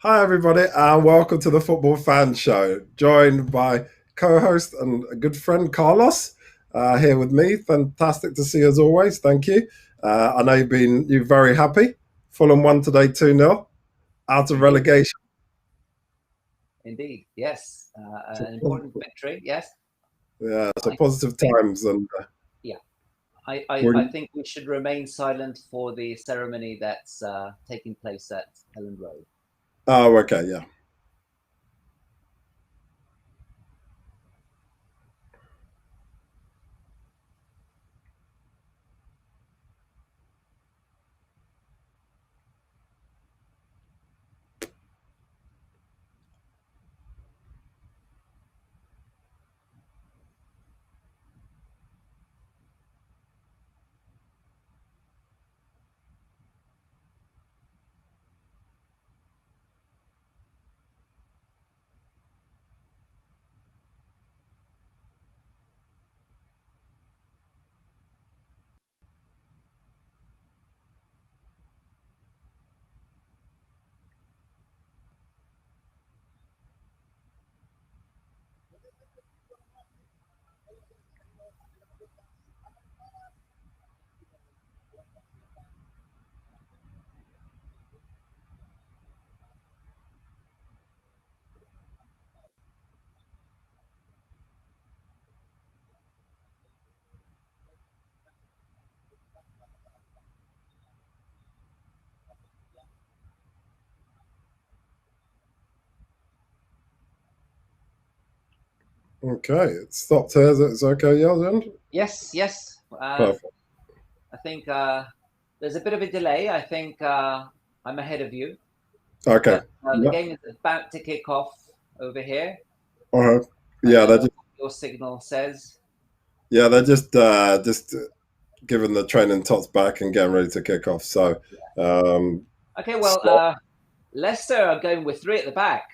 Hi, everybody, and welcome to the Football Fan Show. Joined by co-host and a good friend Carlos here with me. Fantastic to see you as always. Thank you. I know you're very happy. Fulham won today 2-0 out of Indeed. relegation. Indeed, yes, So, an important victory. Yes, yeah, so I positive think. times, and Yeah, I we're think we should remain silent for the ceremony that's taking place at Ellen Road. oh, okay, yeah. Okay, it stopped here. It's okay, yeah, then? Yes, yes. Perfect. I think there's a bit of a delay. I think I'm ahead of you, Okay. but the Yeah. game is about to kick off over here. Uh-huh. I Yeah, don't they're know just what your signal says. they're just giving the training tots back and getting ready to kick off. So, um, Okay, well, so Leicester are going with three at the back.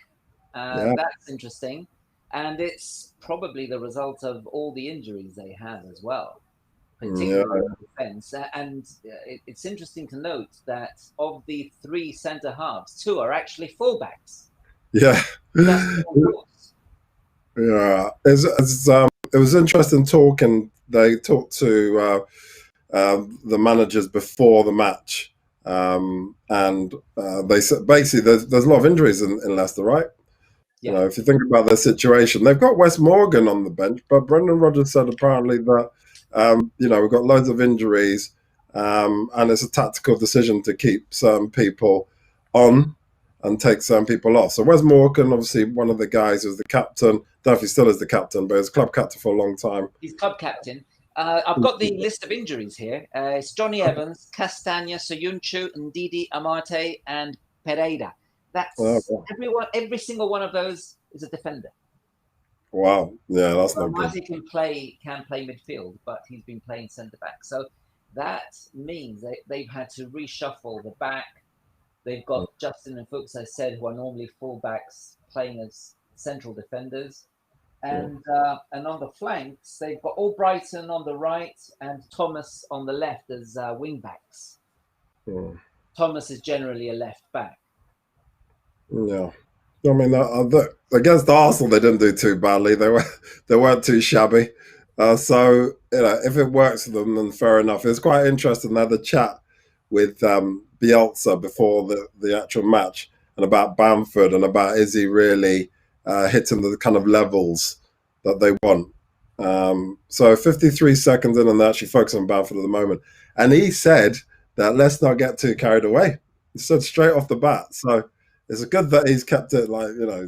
yeah, That's interesting. And it's probably the result of all the injuries they had as well, yeah, particularly in defence. And it's interesting to note that of the three centre halves, two are actually fullbacks. yeah, Just on course. yeah. It was interesting talking. They talked to the managers before the match, and they said basically there's a lot of injuries in Leicester, right? You Yeah. know, if you think about their situation, they've got Wes Morgan on the bench, but Brendan Rodgers said apparently that we've got loads of injuries, and it's a tactical decision to keep certain people on and take certain people off. So Wes Morgan, obviously one of the guys who's the captain, definitely still is the captain, but he's club captain for a long time. He's club captain. I've got the list of injuries here. It's Johnny Evans, Castagna, Soyuncu, Ndidi, Amate, and Pereira. That's Oh, everyone. Every single one of those is a defender. wow, yeah, that's no good. Amate can play midfield, but he's been playing centre back. So that means they've had to reshuffle the back. They've got Justin and Fuchs, I said, who are normally fullbacks playing as central defenders. And on the flanks, they've got Albrighton on the right and Thomas on the left as wing backs. Yeah. Thomas is generally a left back. Yeah. I mean, against Arsenal, they didn't do too badly. They weren't too shabby. So if it works for them, then fair enough. It's quite interesting. They had a chat with Bielsa before the actual match and about Bamford and about is he really hitting the kind of levels that they want. So 53 seconds in, and they're actually focusing on Bamford at the moment. And he said that let's not get too carried away. He said straight off the bat. So it's good that he's kept it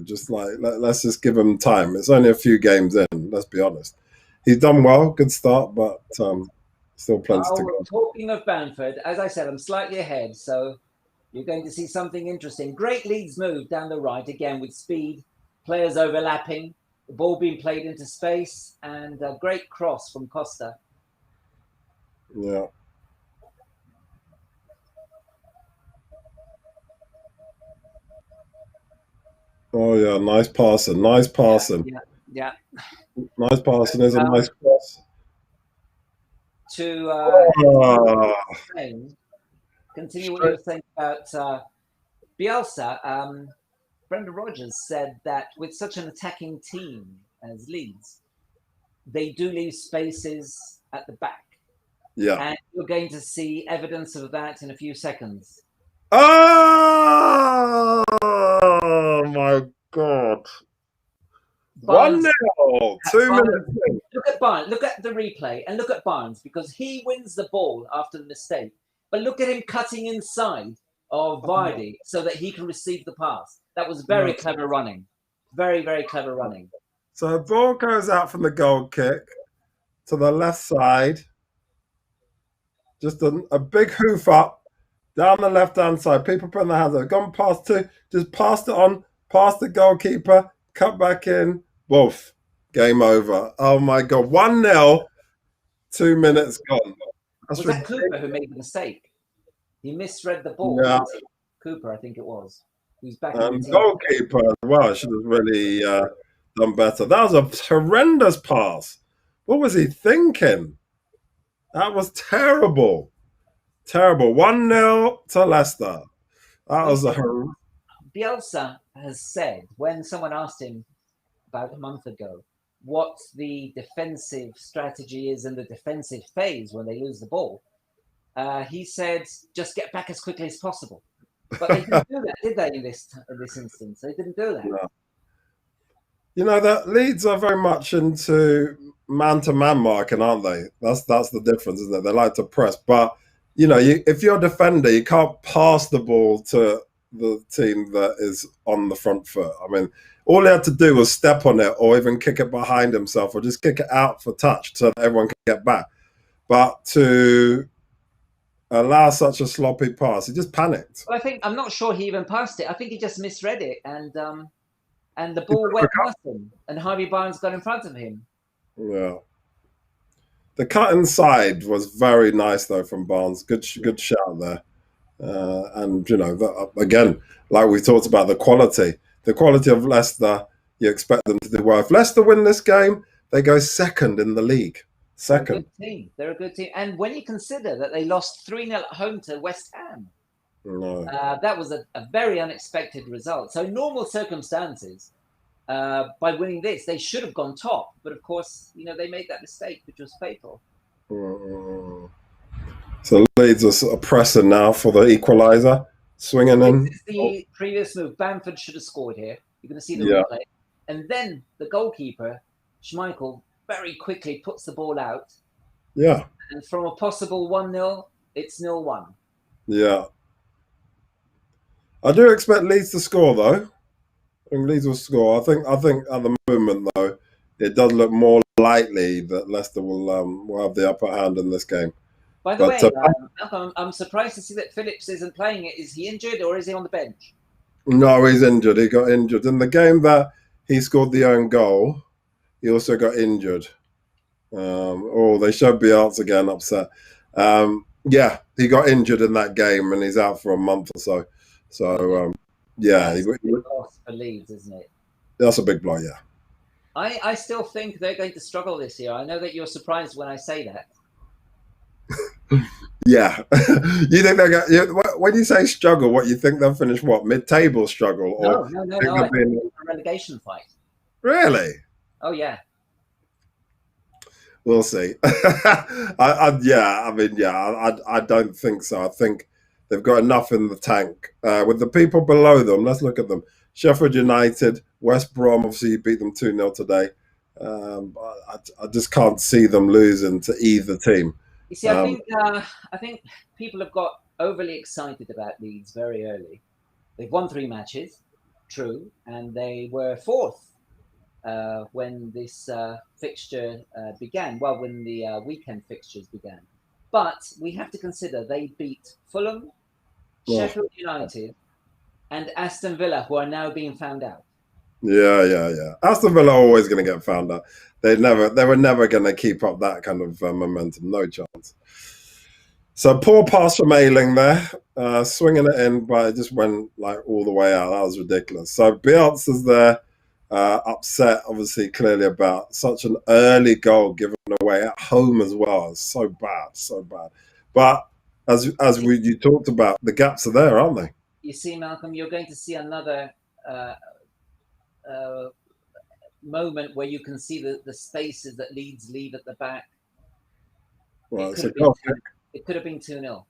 just like let's just give him time. It's only a few games in. Let's be honest. He's done well, good start, but still plenty to Oh, go. talking of Bamford, as I said, I'm slightly ahead, so you're going to see something interesting. Great Leeds move down the right again with speed, players overlapping, the ball being played into space, and a great cross from Costa. Yeah. Oh yeah, nice passing, nice Yeah, passing, yeah, yeah. nice passing. Is a Um, nice cross. to continue what you Oh, were saying, continue what you straight. were saying about Bielsa. Brendan Rodgers said that with such an attacking team as Leeds, they do leave spaces at the back. Yeah. And you're going to see evidence of that in a few seconds. Oh my God. One Barnes, nil. 2 minutes Barnes, in. look at Barnes, look at the replay and look at Barnes because he wins the ball after the mistake. But look at him cutting inside of Vardy so that he can receive the pass. That was very clever running. Very, very clever running. So the ball goes out from the goal kick to the left side. Just a big hoof up down the left-hand side. People putting their hands up. Gone past two. Just passed it on, past the goalkeeper, cut back in. Woof. Game over. Oh my God. 1-0, 2 minutes gone. That's Was that ridiculous. Cooper who made the mistake? He misread the ball. Yeah. Cooper, I think it was. He's back in the team. Goalkeeper as well should have really done better. That was a horrendous pass. What was he thinking? That was terrible. Terrible. 1-0 to Leicester. That was a horrendous. Bielsa has said, when someone asked him about a month ago what the defensive strategy is in the defensive phase when they lose the ball, he said, just get back as quickly as possible. But they didn't do that, did they, in this instance? They didn't do that. No. You know, that Leeds are very much into man-to-man marking, aren't they? That's the difference, isn't it? They like to press. But, you know, if you're a defender, you can't pass the ball to the team that is on the front foot. I mean, all he had to do was step on it or even kick it behind himself or just kick it out for touch so that everyone can get back. But to allow such a sloppy pass, he just panicked. Well, I'm not sure he even passed it. I think he just misread it and the ball went past him and Harvey Barnes got in front of him. Yeah. The cut inside was very nice, though, from Barnes. Good shout there. And, you know, again, like we talked about, the quality of Leicester, you expect them to do well. If Leicester win this game, they go second in the league. Second. They're a good team. And when you consider that they lost 3-0 at home to West Ham, that was a very unexpected result. So in normal circumstances, by winning this, they should have gone top. But of course, you know, they made that mistake, which was fatal. So Leeds are pressing now for the equaliser. Swinging in. This is the previous move. Bamford should have scored here. You're going to see the replay. And then the goalkeeper, Schmeichel, very quickly puts the ball out. Yeah. And from a possible 1-0, it's 0-1. Yeah. I do expect Leeds to score, though. I think Leeds will score. I think at the moment, though, it does look more likely that Leicester will have the upper hand in this game. By the way, Malcolm, I'm surprised to see that Phillips isn't playing it. Is he injured or is he on the bench? No, he's injured. He got injured. In the game that he scored the own goal, he also got injured. They showed Bielsa again upset. Yeah, he got injured in that game and he's out for a month or so. So, yeah. That's a big loss for Leeds, isn't it? That's a big blow, yeah. I still think they're going to struggle this year. I know that you're surprised when I say that. Yeah. You think they're going when you say struggle, what you think they'll finish what? Mid-table struggle? Or no. I think it's a relegation fight. Really? Oh, yeah. We'll see. I don't think so. I think they've got enough in the tank. With the people below them, let's look at them. Sheffield United, West Brom, obviously you beat them 2-0 today. I just can't see them losing to either team. You see, I think people have got overly excited about Leeds very early. They've won 3 matches, true, and they were 4th when this fixture began. Well, when the weekend fixtures began. But we have to consider they beat Fulham, Sheffield United, and Aston Villa, who are now being found out. Yeah. Aston Villa are always going to get found out. They were never going to keep up that kind of momentum. No chance. So poor pass from Ayling there, swinging it in, but it just went like all the way out. That was ridiculous. So Bielsa's there, upset, obviously, clearly about such an early goal given away at home as well. It's so bad. But as you talked about, the gaps are there, aren't they? You see, Malcolm, you're going to see another uh, moment where you can see the spaces that Leeds leave at the back. Well, It it's could a have been goal kick. it could have been 2-0.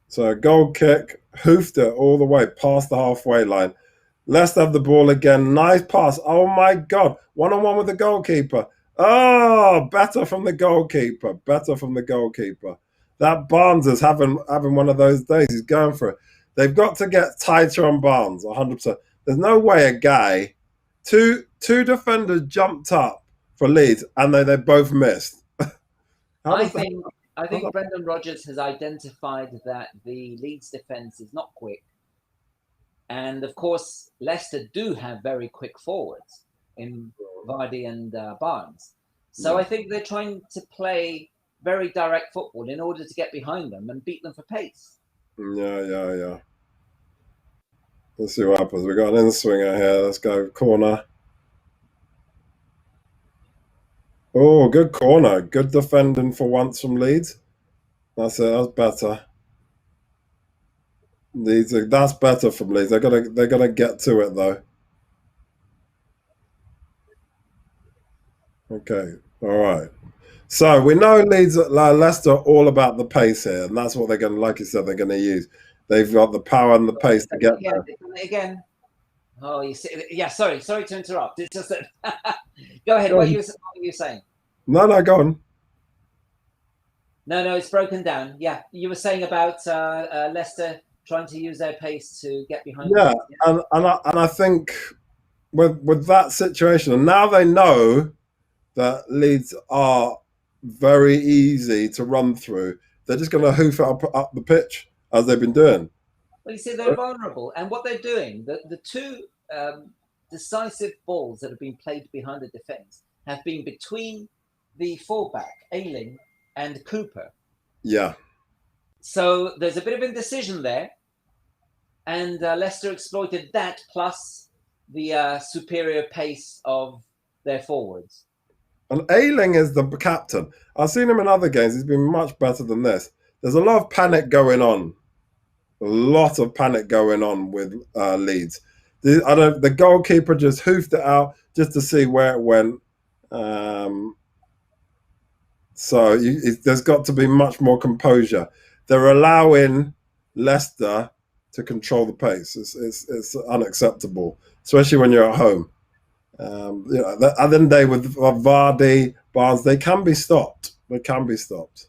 So a goal kick, hoofed it all the way past the halfway line. Leicester have the ball again. Nice pass. Oh my God. 1-on-1 with the goalkeeper. Oh, better from the goalkeeper. Better from the goalkeeper. That Barnes is having one of those days. He's going for it. They've got to get tighter on Barnes, 100%. There's no way a guy, two defenders jumped up for Leeds and they both missed. How I does that? think I think Brendan Rodgers has identified that the Leeds defence is not quick, and of course Leicester do have very quick forwards in Vardy and Barnes. So I think they're trying to play very direct football in order to get behind them and beat them for pace. Yeah. Let's see what happens. We got an in-swinger here. Let's go corner. Oh, good corner. Good defending for once from Leeds. That's it. That's better. That's better from Leeds. They're gonna get to it though. Okay. All right. So we know Leeds, Leicester are all about the pace here, and that's what they're going to, like you said, they're going to use. They've got the power and the pace to get there. Again. Oh, you see, yeah. Sorry to interrupt. It's just that. Go ahead. Go What on. are you saying? No, go on. No, it's broken down. Yeah, you were saying about Leicester trying to use their pace to get behind Yeah, Leeds. Yeah? and I think with that situation, and now they know that Leeds are very easy to run through. They're just going to hoof it up the pitch as they've been doing. Well, you see, they're vulnerable, and what they're doing, the two decisive balls that have been played behind the defence have been between the fullback, Ayling, and Cooper. Yeah. So there's a bit of indecision there, and Leicester exploited that plus the superior pace of their forwards. And Ayling is the captain. I've seen him in other games. He's been much better than this. There's a lot of panic going on. A lot of panic going on with Leeds. The goalkeeper just hoofed it out just to see where it went. So there's got to be much more composure. They're allowing Leicester to control the pace. It's unacceptable, especially when you're at home. At the end of the day, with Vardy, Barnes, they can be stopped. They can be stopped.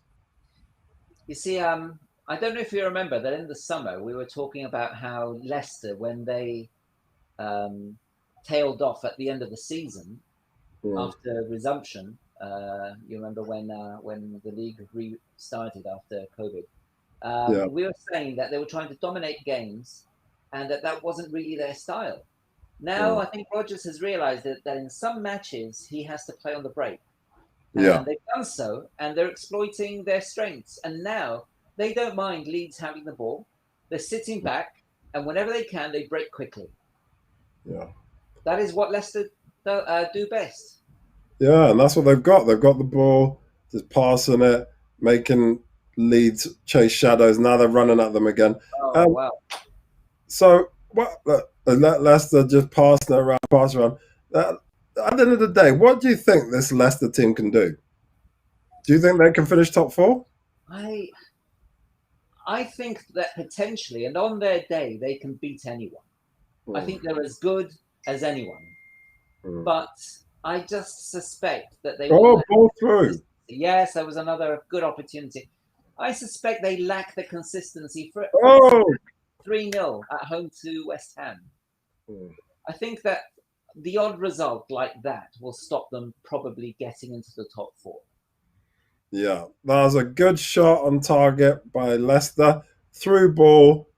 You see, I don't know if you remember that in the summer we were talking about how Leicester, when they tailed off at the end of the season after resumption, you remember when the league restarted after COVID, we were saying that they were trying to dominate games and that wasn't really their style. Now I think Rodgers has realised that in some matches he has to play on the break. And they've done so, and they're exploiting their strengths. And now they don't mind Leeds having the ball. They're sitting back, and whenever they can, they break quickly. Yeah. That is what Leicester do best. Yeah, and that's what they've got. They've got the ball, just passing it, making Leeds chase shadows. Now they're running at them again. Oh, wow. So what? Leicester just passing it around, pass around. At the end of the day, what do you think this Leicester team can do? Do you think they can finish top four? I think that potentially, and on their day, they can beat anyone. I think they're as good as anyone. But I just suspect that they will. Ball through. Yes, there was another good opportunity. I suspect they lack the consistency for 3-0 at home to West Ham. I think that the odd result like that will stop them probably getting into the top four. Yeah, that was a good shot on target by Leicester. Through ball.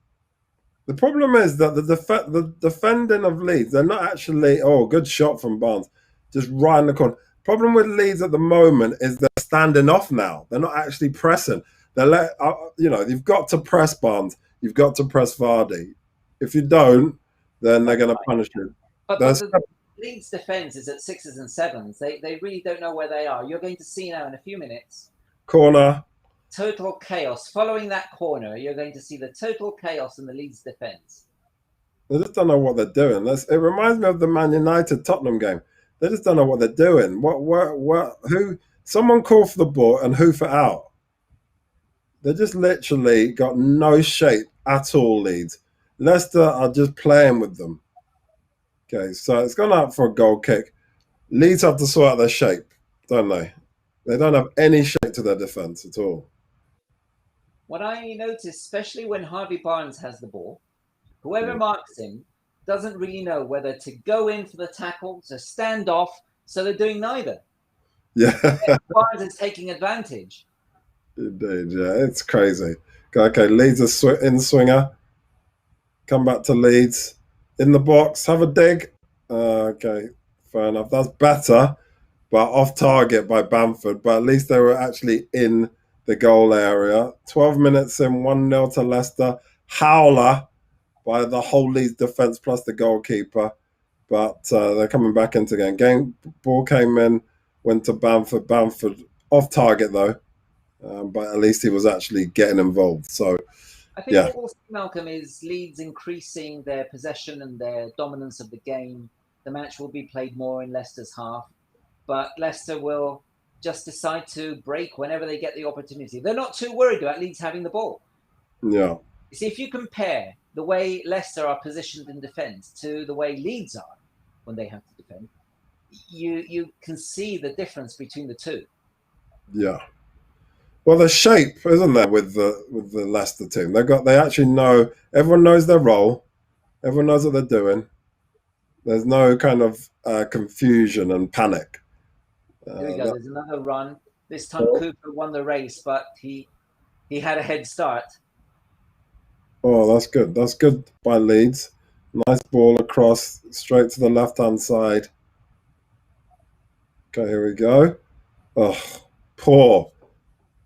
The problem is that the defending of Leeds, they're not actually, good shot from Barnes, just right in the corner. Problem with Leeds at the moment is they're standing off now. They're not actually pressing. You've got to press Barnes. You've got to press Vardy. If you don't, then they're going to punish you. But the Leeds defence is at 6s and 7s. They really don't know where they are. You're going to see now in a few minutes. Corner. Total chaos. Following that corner, you're going to see the total chaos in the Leeds defence. They just don't know what they're doing. It reminds me of the Man United Tottenham game. They just don't know what they're doing. Who? Someone call for the ball and hoof it out. They just literally got no shape at all, Leeds. Leicester are just playing with them. Okay, so it's gone out for a goal kick. Leeds have to sort out their shape, don't they? They don't have any shape to their defence at all. What I notice, especially when Harvey Barnes has the ball, whoever Mm. marks him doesn't really know whether to go in for the tackle, to stand off, so they're doing neither. Yeah, Barnes is taking advantage. indeed. Yeah, it's crazy. Okay, Leeds are in swinger. Come back to Leeds. In the box, have a dig. Okay, fair enough. That's better, but off target by Bamford. But at least they were actually in the goal area. 12 minutes in, 1-0 to Leicester. Howler by the whole Leeds defence plus the goalkeeper. But they're coming back into the game. Ball came in, went to Bamford. Bamford off target though, but at least he was actually getting involved. So I think yeah, what we'll see, Malcolm, is Leeds increasing their possession and their dominance of the game. The match will be played more in Leicester's half, but Leicester will just decide to break whenever they get the opportunity. They're not too worried about Leeds having the ball. yeah, You see, if you compare the way Leicester are positioned in defence to the way Leeds are when they have to defend, you can see the difference between the two. yeah. Well, the shape, isn't there, with the Leicester team? They actually know, everyone knows their role, everyone knows what they're doing. There's no kind of confusion and panic. Here we go. That, There's another run. This time oh, Cooper won the race, but he had a head start. oh, that's good. That's good by Leeds. Nice ball across, straight to the left hand side. Okay, here we go. Oh, poor.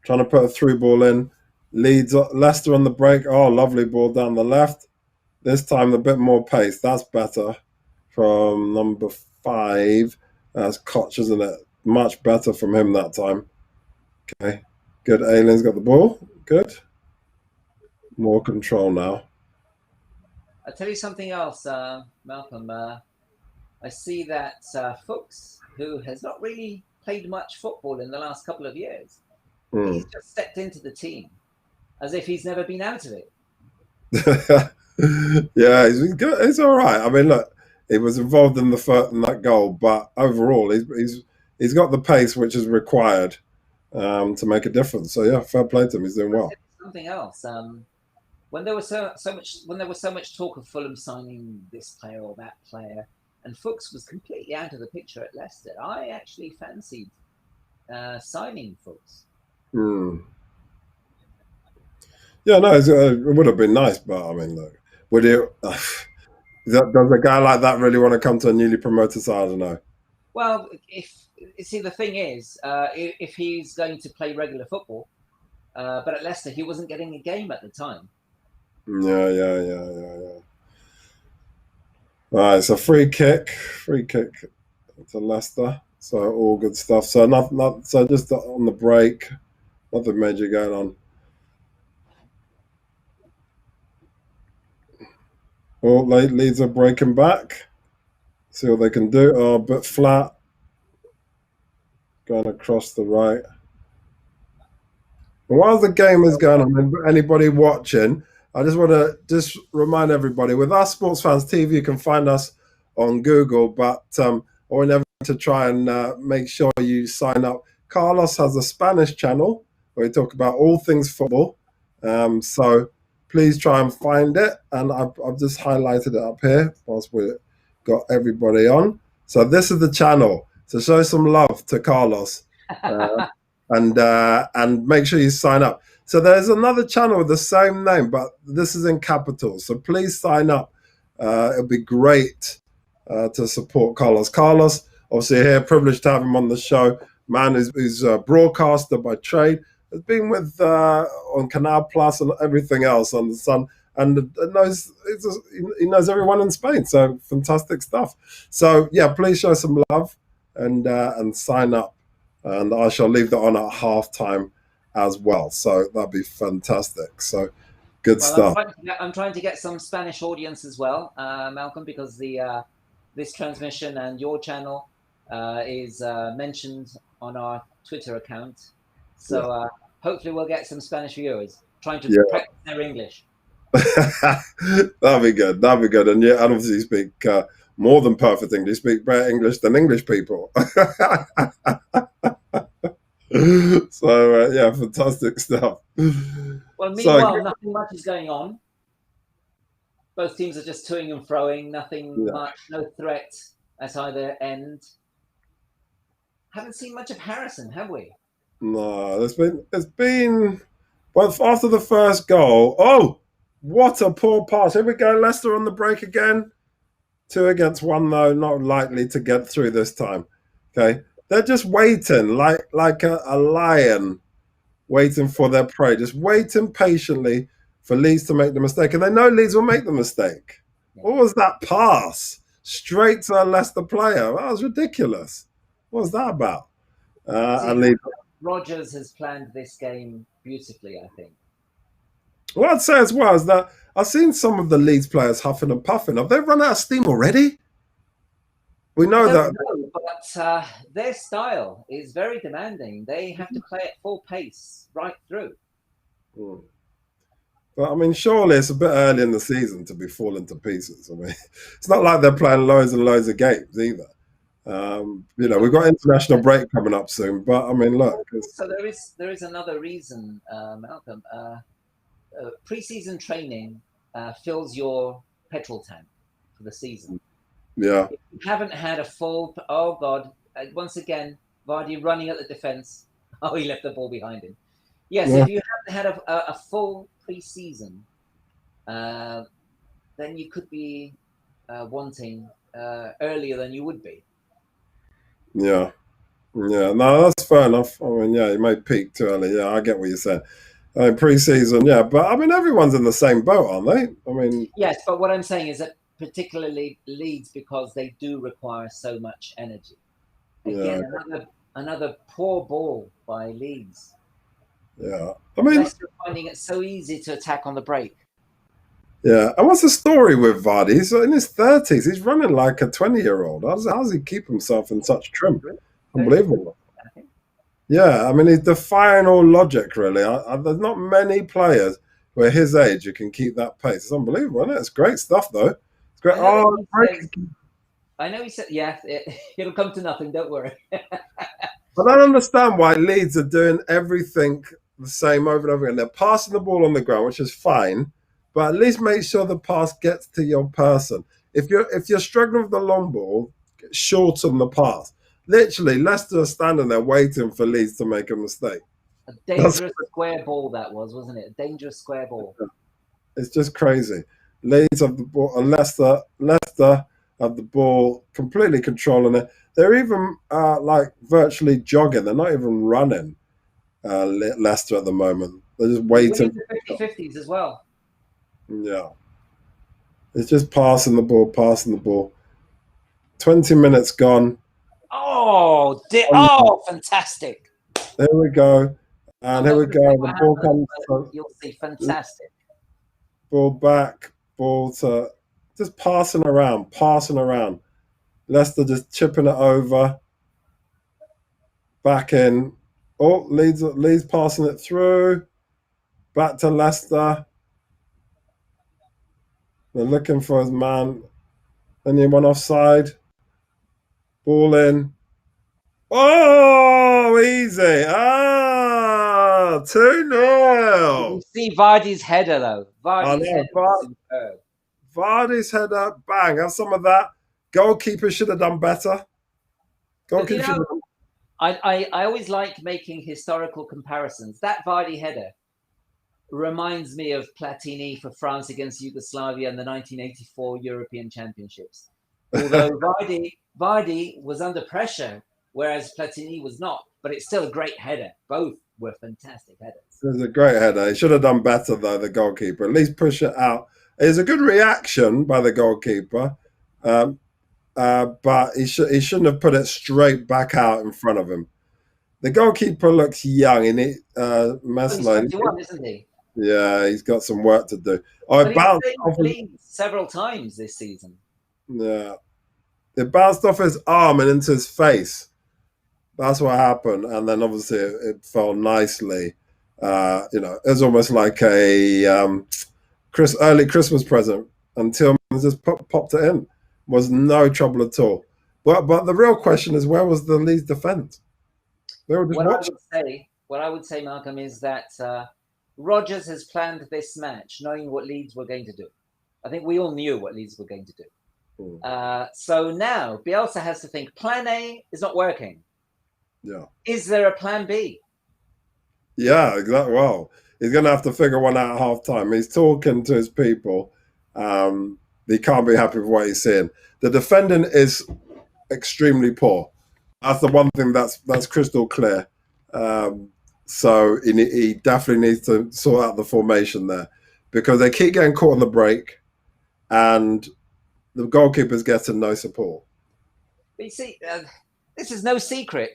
Trying to put a through ball in. Leeds, Leicester on the break. Oh, lovely ball down the left. This time a bit more pace. That's better from number 5. That's Koch, isn't it? Much better from him that time. Okay. Good. Alien's got the ball. Good. More control now. I'll tell you something else, Malcolm. I see that Fuchs, who has not really played much football in the last couple of years, Mm. he's just stepped into the team as if he's never been out of it. Yeah, he's good. He's all right. I mean, look, he was involved in in that goal, but overall, he's got the pace which is required to make a difference. So yeah, fair play to him. He's doing I'll well. tell you something else. When there was so much talk of Fulham signing this player or that player, and Fuchs was completely out of the picture at Leicester, I actually fancied signing Fuchs. Mm. Yeah, no, it would have been nice, but I mean, look, would it? Does a guy like that really want to come to a newly promoted side? I don't know. Well, if you see, the thing is, if he's going to play regular football, but at Leicester he wasn't getting a game at the time. Yeah, yeah, yeah, yeah, yeah. All right, so free kick to Leicester. So all good stuff. So so just on the break, nothing major going on. Oh, Leeds are breaking back. See what they can do. Oh, a bit flat. Going across the right. And while the game is going on, anybody watching, I just want to just remind everybody with our Sports Fans TV, you can find us on Google, but or never to try and make sure you sign up. Carlos has a Spanish channel where we talk about all things football. So please try and find it. And I've just highlighted it up here whilst we've got everybody on. So this is the channel. So show some love to Carlos. Uh, and make sure you sign up. So there's another channel with the same name, but this is in capitals. So please sign up. It'll be great to support Carlos. Carlos, obviously here, privileged to have him on the show. Man who's a broadcaster by trade. Has been with on Canal Plus and everything else on the Sun, and he knows everyone in Spain. So fantastic stuff. So yeah, please show some love and sign up, and I shall leave that on at halftime as well. So that'd be fantastic. So Good Well, stuff. I'm trying to get some Spanish audience as well, Malcolm, because the this transmission and your channel is mentioned on our Twitter account. Yeah. So hopefully we'll get some Spanish viewers trying to Yeah. practice their English. That'd be good. That'd be good. And yeah, and obviously you speak more than perfect English. You speak better English than English people. So yeah, fantastic stuff. Well, So meanwhile, nothing much is going on. Both teams are just toing and froing, nothing yeah, much, no threat at either end. Haven't seen much of Harrison, have we? no, it's been well after the first goal. Oh, what a poor pass! Here we go, Leicester on the break again. 2 against 1 though, not likely to get through this time. Okay, they're just waiting like a lion waiting for their prey, just waiting patiently for Leeds to make the mistake. And they know Leeds will make the mistake. Yeah. What was that pass? Straight to a Leicester player. That was ridiculous. What was that about? See, And Leeds, Rogers has planned this game beautifully, I think. what I'd say as well is that I've seen some of the Leeds players huffing and puffing. Have they run out of steam already? We I know don't that. know, but their style is very demanding. They have to play at full pace right through. Hmm. But I mean, surely it's a bit early in the season to be falling to pieces. I mean, it's not like they're playing loads and loads of games either. We've got international break coming up soon, but I mean, look, So there is another reason, Malcolm. Pre-season training fills your petrol tank for the season. yeah, If you haven't had a full, oh God, once again, Vardy running at the defense. Oh, he left the ball behind him. Yes, yeah, if you haven't had a full pre-season, then you could be wanting earlier than you would be. yeah, yeah. No, that's fair enough. I mean, yeah, you may peak too early. Yeah, I get what you're saying. Pre-season, yeah, but I mean, everyone's in the same boat, aren't they? I mean, Yes, but what I'm saying is that particularly Leeds, because they do require so much energy. yeah, Again, another poor ball by Leeds. yeah. I mean, Leicester finding it so easy to attack on the break. yeah. And what's the story with Vardy? He's in his 30s. He's running like a 20-year-old. How does he keep himself in such trim? 33, 33, Unbelievable. I think. Yeah, I mean, he's defying all logic, really. There's not many players who are his age who can keep that pace. It's unbelievable, isn't it? It's great stuff, though. It's great. I know Oh, he break. says. I know he said, "Yeah, it'll come to nothing. Don't worry." I don't understand why Leeds are doing everything the same over and over again. They're passing the ball on the ground, which is fine, but at least make sure the pass gets to your person. If you're struggling with the long ball, shorten the pass. Literally, Leicester are standing there waiting for Leeds to make a mistake. A That's dangerous square ball that was, wasn't it? A dangerous square ball. It's just crazy. Leeds have the ball, and Leicester have the ball, completely controlling it. They're even like virtually jogging. They're not even running. Leicester at the moment. They're just They're winning waiting. the 50-50s as well. Yeah, it's just passing the ball, passing the ball. 20 minutes gone. Oh, fantastic. Here we go, and I'm here not we going to say go. The what ball happens, comes. but you'll see. Fantastic. Ball back. Ball to just passing around, passing around. Leicester just chipping it over. Back in. Oh, Leeds passing it through. Back to Leicester. They're looking for his man. Anyone offside? Ball in. Oh, easy. 2 Did you 0. see Vardy's header, though? I Vardy's know. header was superb. Vardy's header, bang. Have some of that. Goalkeeper should have done better. But Goalkeeper should have done. I always like making historical comparisons. That Vardy header reminds me of Platini for France against Yugoslavia in the 1984 European Championships. Although Vardy was under pressure, whereas Platini was not. But it's still a great header. Both were fantastic headers. It was a great header. He should have done better, though, the goalkeeper. At least push it out. It was a good reaction by the goalkeeper. But he shouldn't have put it straight back out in front of him. The goalkeeper looks young, and He's Mesler. 21, isn't he? Yeah, he's got some work to do. Oh, But it he's bounced saved off his, Leeds several times this season. yeah, it bounced off his arm and into his face. That's what happened, and then obviously it fell nicely. It was almost like a early Christmas present until man just popped it in. Was no trouble at all. But the real question is, where was the Leeds defense? They were just watching. What I would say, Malcolm, is that Rodgers has planned this match knowing what Leeds were going to do. I think we all knew what Leeds were going to do. So now Bielsa has to think. Plan A is not working. Yeah. Is there a plan B? Yeah, exactly. Well, he's going to have to figure one out at half time. He's talking to his people. He can't be happy with what he's seeing. The defending is extremely poor. That's the one thing that's crystal clear. So he definitely needs to sort out the formation there because they keep getting caught on the break, and the goalkeeper's getting no support. But you see, this is no secret.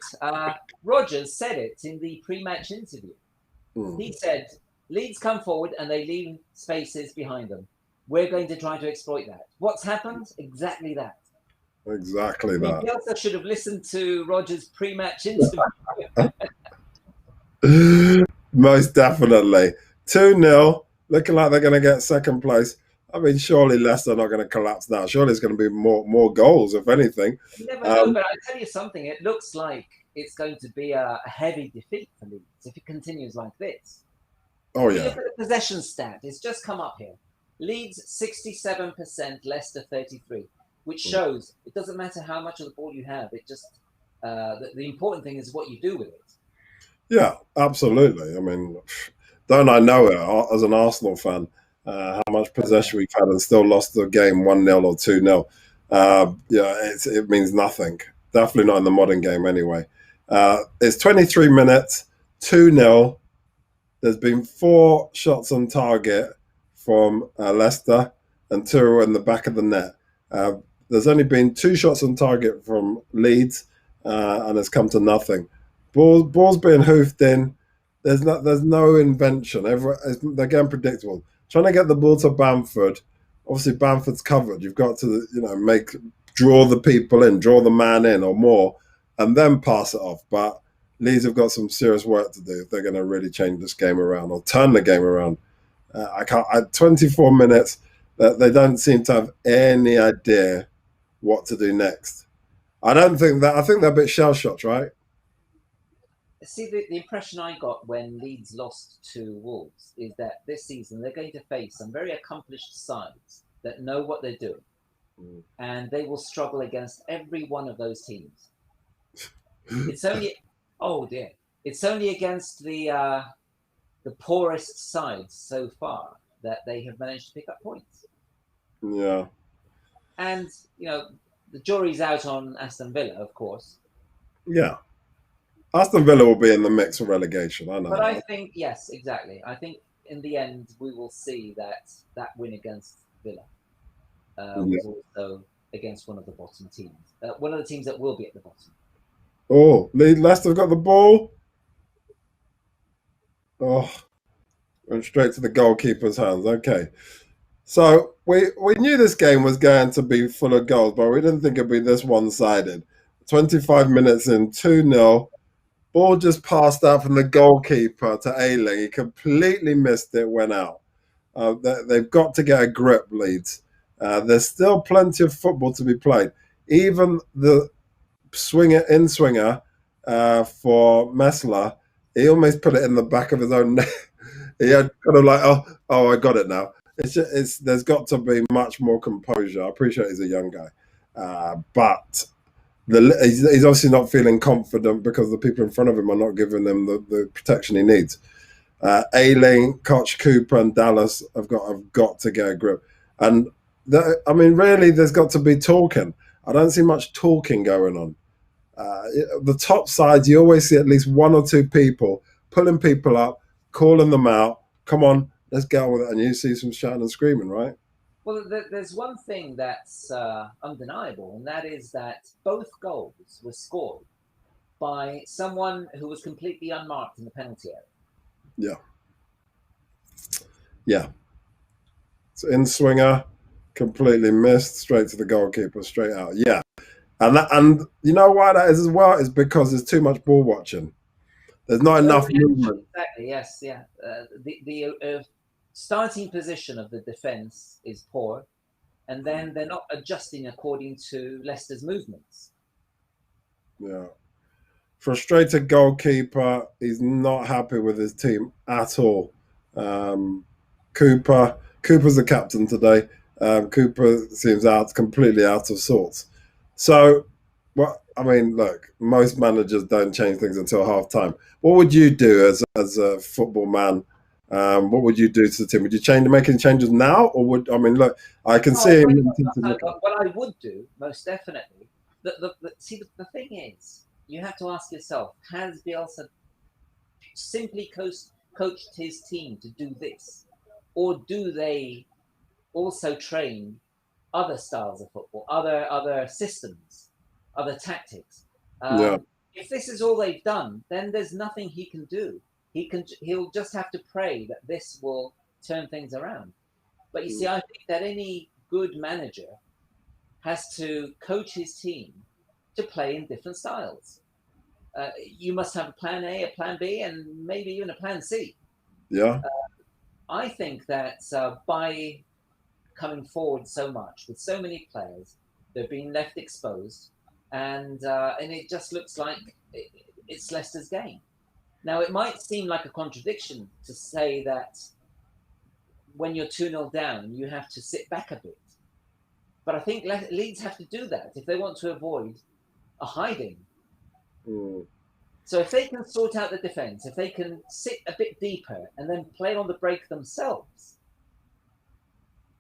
Rodgers said it in the pre-match interview. He said, Leeds come forward and they leave spaces behind them. We're going to try to exploit that. What's happened? Exactly that. Exactly that. Bielsa should have listened to Rodgers' pre-match interview. Most definitely. 2-0, looking like they're going to get second place. I mean, surely Leicester are not going to collapse now. Surely it's going to be more goals, if anything. You never know, but I tell you something, it looks like it's going to be a heavy defeat for Leeds if it continues like this. Oh, You yeah. look at the possession stat, it's just come up here. Leeds 67%, Leicester 33%, which shows it doesn't matter how much of the ball you have, it just the important thing is what you do with it. Yeah, absolutely. I mean, don't I know it as an Arsenal fan, how much possession we've had and still lost the game 1-0 or 2-0. It means nothing. Definitely not in the modern game anyway. It's 23 minutes, 2-0. There's been 4 shots on target from Leicester and 2 in the back of the net. There's only been 2 shots on target from Leeds, and it's come to nothing. Ball's being hoofed in. There's no invention. They're getting predictable. Trying to get the ball to Bamford. Obviously, Bamford's covered. You've got to draw the people in, draw the man in or more, and then pass it off. But Leeds have got some serious work to do if they're going to really change this game around or turn the game around. I can't. At 24 minutes, they don't seem to have any idea what to do next. I think they're a bit shell shocked, right? See, the impression I got when Leeds lost to Wolves is that this season they're going to face some very accomplished sides that know what they're doing, and they will struggle against every one of those teams. It's only, oh dear, it's only against the poorest sides so far that they have managed to pick up points. Yeah. And the jury's out on Aston Villa, of course. Yeah. Aston Villa will be in the mix for relegation. I know. But I think, yes, exactly. I think in the end we will see that win against Villa was also against one of the bottom teams. One of the teams that will be at the bottom. Oh, Leicester got the ball. Oh, went straight to the goalkeeper's hands. Okay. So we knew this game was going to be full of goals, but we didn't think it'd be this one-sided. 25 minutes in, 2-0. Ball just passed out from the goalkeeper to Ayling. He completely missed it, went out. They've got to get a grip, Leeds. There's still plenty of football to be played. Even the in-swinger for Messler, he almost put it in the back of his own neck. He had kind of like, oh, I got it now. There's got to be much more composure. I appreciate he's a young guy, but he's obviously not feeling confident because the people in front of him are not giving him the protection he needs. Ayling, Koch, Cooper, and Dallas have got to get a grip. And really, there's got to be talking. I don't see much talking going on. The top sides, you always see at least 1 or 2 people pulling people up, calling them out. Come on, let's get on with it. And you see some shouting and screaming, right? Well, there's one thing that's undeniable, and that is that both goals were scored by someone who was completely unmarked in the penalty area. Yeah. Yeah, it's in swinger, completely missed, straight to the goalkeeper, straight out. Yeah, and you know why that is as well is because there's too much ball watching. There's not Oh, enough yeah, movement. exactly. Yes, yeah. The starting position of the defense is poor, and then they're not adjusting according to Leicester's movements. Yeah. Frustrated goalkeeper. He's not happy with his team at all. Um, Cooper's the captain today. Cooper seems completely out of sorts. So, what I mean, look, most managers don't change things until half time. What would you do as a football man? What would you do to the team? Would you make any changes now, or would I mean, look, I can No, see him wanting to look at. what I would do, most definitely. See, the thing is, you have to ask yourself: has Bielsa simply coached his team to do this, or do they also train other styles of football, other systems, other tactics? Yeah, If this is all they've done, then there's nothing he can do. He'll just have to pray that this will turn things around. But you see, I think that any good manager has to coach his team to play in different styles. You must have a plan A, a plan B, and maybe even a plan C. yeah, I think that by coming forward so much with so many players, they're being left exposed, and it just looks like it's Leicester's game. Now, it might seem like a contradiction to say that when you're 2-0 down, you have to sit back a bit. But I think Leeds have to do that if they want to avoid a hiding. mm, So if they can sort out the defence, if they can sit a bit deeper and then play on the break themselves,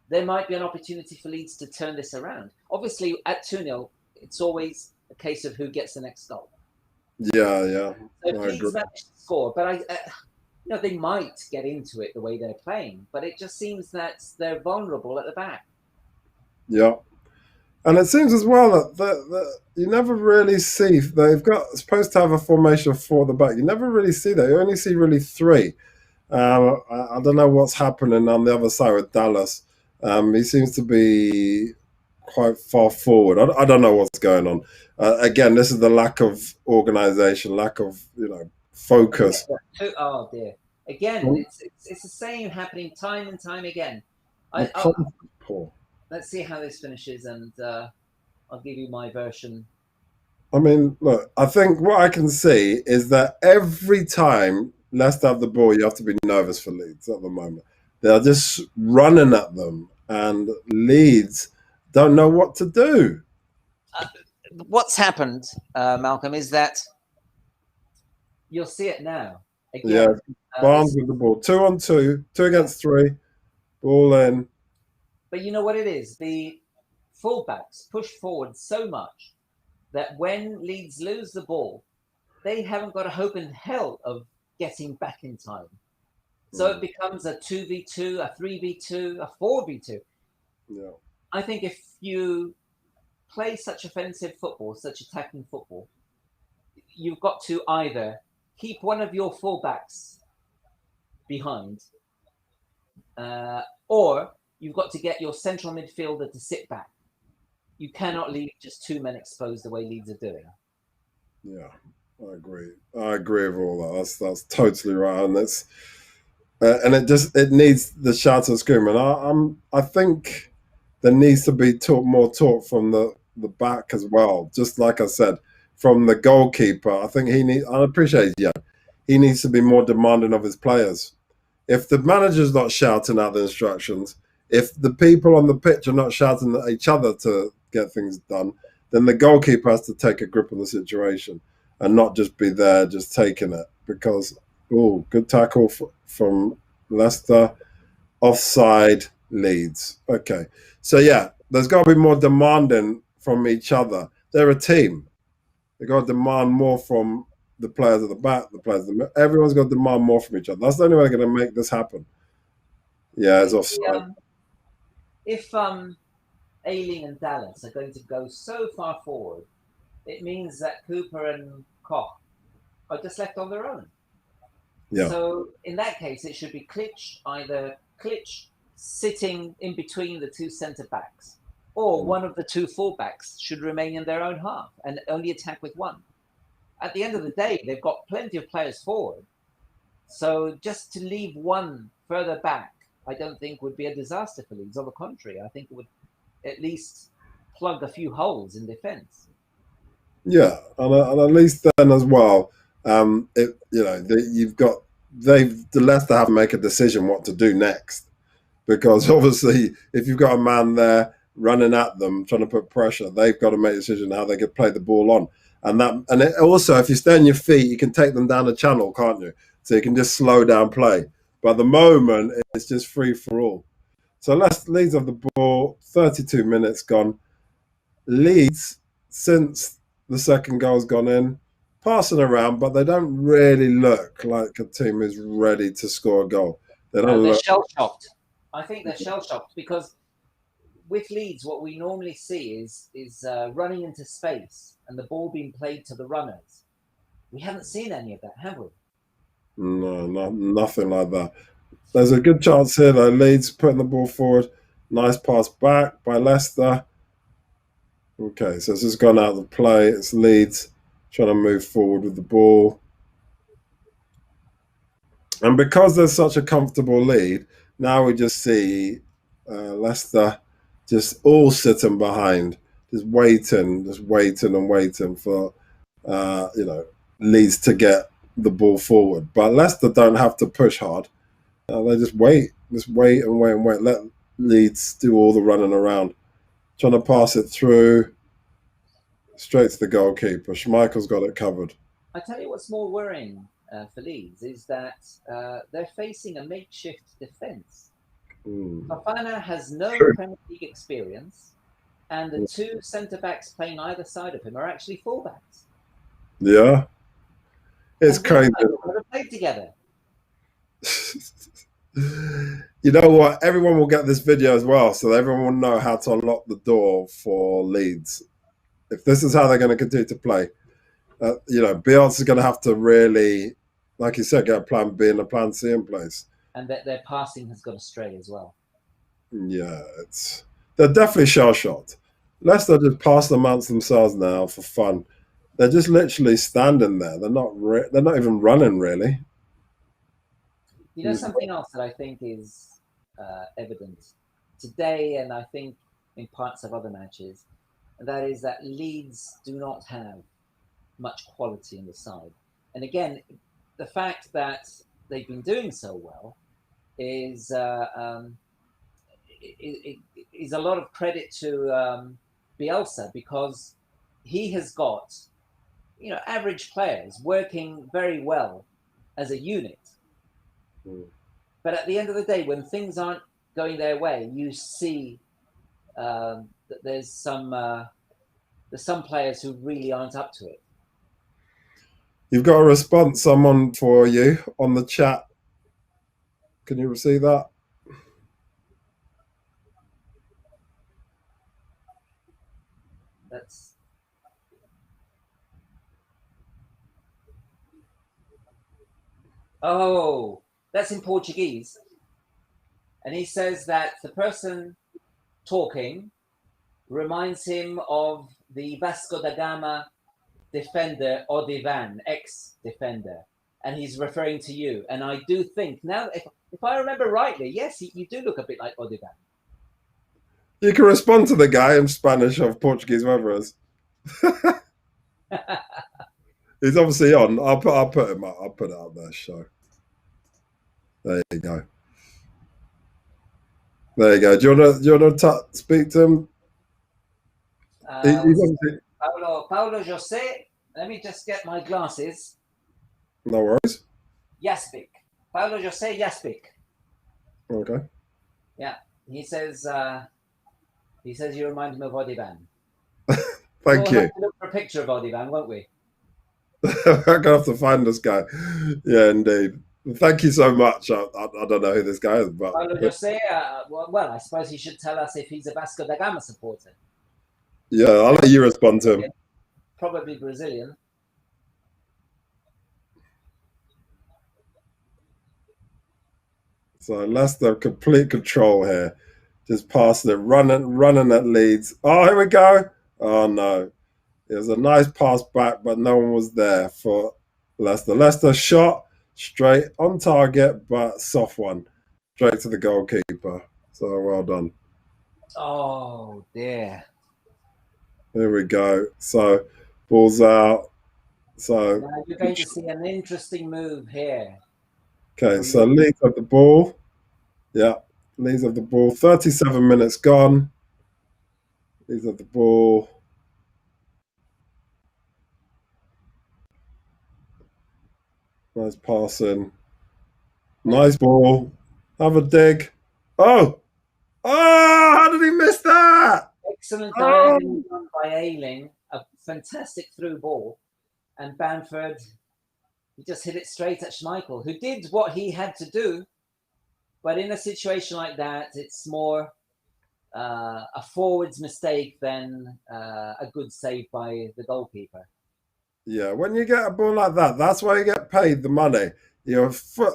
there might be an opportunity for Leeds to turn this around. Obviously, at 2-0, it's always a case of who gets the next goal. yeah, yeah. So if I agree. Leeds manage to score, but they might get into it the way they're playing, but it just seems that they're vulnerable at the back. Yeah. And it seems as well that you never really see they've got supposed to have a formation of four at the back. You never really see that. You only see really three. I don't know what's happening on the other side with Dallas. He seems to be quite far forward. I don't know what's going on. Again, this is the lack of organization, lack of focus. Oh dear! Again, it's the same happening time and time again. The I poor. Let's see how this finishes, and I'll give you my version. I mean, look, I think what I can see is that every time Leicester have the ball, you have to be nervous for Leeds at the moment. They're just running at them, and Leeds don't know what to do. Uh, what's happened, Malcolm, is that you'll see it now. Yeah, Again, Barnes with the ball. 2 on 2, two against three, ball in. but you know what it is? The fullbacks push forward so much that when Leeds lose the ball, they haven't got a hope in hell of getting back in time. So it becomes a 2v2, a 3v2, a 4v2. Yeah. I think if you play such offensive football, such attacking football, you've got to either keep one of your fullbacks behind, or you've got to get your central midfielder to sit back. You cannot leave just two men exposed the way Leeds are doing. Yeah, I agree. I agree with all that. That's totally right, and and it needs the shout and scream. And I think there needs to be more talk from the back as well. Just like I said, from the goalkeeper, I think I appreciate he needs to be more demanding of his players. If the manager's not shouting out the instructions, if the people on the pitch are not shouting at each other to get things done, then the goalkeeper has to take a grip of the situation and not just be there just taking it. Because, oh, good tackle from Leicester, offside Leeds. Okay. So, yeah, there's got to be more demanding from each other. They're a team. They've got to demand more from the players at the back, the players at the everyone's got to demand more from each other. That's the only way they're going to make this happen. Yeah, it's offside. If Ailing and Dallas are going to go so far forward, it means that Cooper and Koch are just left on their own. Yeah, So in that case, it should be Klitsch either Klitsch sitting in between the two centre backs, or one of the two fullbacks should remain in their own half and only attack with one. At the end of the day, they've got plenty of players forward, so just to leave one further back, I don't think would be a disaster for Leeds. On the contrary, I think it would at least plug a few holes in defence. Yeah, and at least then as well, you've got the Leicester have to make a decision what to do next, because obviously if you've got a man there running at them trying to put pressure, they've got to make a decision how they could play the ball on, and it also, if you stay on your feet, you can take them down the channel, can't you? So you can just slow down play. But at the moment, it's just free for all. So Leeds have the ball, 32 minutes gone. Leeds, since the second goal's gone in, passing around, but they don't really look like a team who's ready to score a goal. They No, don't they're look. shell shocked. I think they're shell shocked because with Leeds, what we normally see is running into space and the ball being played to the runners. We haven't seen any of that, have we? No, nothing like that. There's a good chance here, though. Leeds putting the ball forward. Nice pass back by Leicester. Okay, so it's just gone out of play. It's Leeds trying to move forward with the ball. And because there's such a comfortable lead, now we just see Leicester just all sitting behind, just waiting and waiting for Leeds to get the ball forward. But Leicester don't have to push hard. They just wait and wait and wait. Let Leeds do all the running around, trying to pass it through straight to the goalkeeper. Schmeichel's got it covered. I tell you what's more worrying for Leeds is that they're facing a makeshift defence. Fofana has no Premier League experience, and the two centre backs playing either side of him are actually fullbacks. Yeah, it's crazy. Never played together. You know what? Everyone will get this video as well, so everyone will know how to unlock the door for Leeds. If this is how they're going to continue to play, Bielsa is going to have to really, like you said, get a plan B and a plan C in place. And that their passing has gone astray as well. Yeah, they're definitely shell-shocked. Leicester just pass them amongst themselves now for fun. They're just literally standing there. They're not even running really. You know, something else that I think is evident today, and I think in parts of other matches, and that is that Leeds do not have much quality in the side. And again, the fact that they've been doing so well is is a lot of credit to Bielsa, because he has got average players working very well as a unit. But at the end of the day, when things aren't going their way, you see that there's some players who really aren't up to it. You've got a response, someone for you on the chat. Can you see that? That's in Portuguese. And he says that the person talking reminds him of the Vasco da Gama defender Odivan, ex-defender. And he's referring to you. And I do think, now, if I remember rightly, yes, you do look a bit like Odivan. You can respond to the guy in Spanish or Portuguese, whatever it is. He's obviously on. I'll put him up. I'll put it up there. Show. There you go. There you go. Do you want to speak to him? Paulo Jose. Let me just get my glasses. No worries. Jaspic. Paulo Jose Jaspic. Okay. Yeah. He says you remind him of Odivan. Thank you. We'll have to look for a picture of Odivan, won't we? I'm gonna have to find this guy. Yeah, indeed. Thank you so much. I don't know who this guy is, but Paulo Jose, well, I suppose he should tell us if he's a Vasco da Gama supporter. Yeah, I'll let you respond to him. Probably Brazilian. So Leicester complete control here. Just passing it, running at Leeds. Oh, here we go. Oh no. It was a nice pass back, but no one was there for Leicester. Leicester shot straight on target, but soft one. Straight to the goalkeeper. So well done. Oh dear. Here we go. So ball's out. So Now you're going to see an interesting move here okay, from so Leeds. Leeds have the ball. Yeah, Leeds have the ball. 37 minutes gone. Leeds have the ball. Nice passing. Nice ball. Have a dig. Oh! Oh! How did he miss that? Excellent diagonal Oh! run by Ayling, a fantastic through ball, and Bamford, he just hit it straight at Schmeichel, who did what he had to do. But in a situation like that, it's more a forward's mistake than a good save by the goalkeeper. Yeah, when you get a ball like that, that's why you get paid the money. Your foot,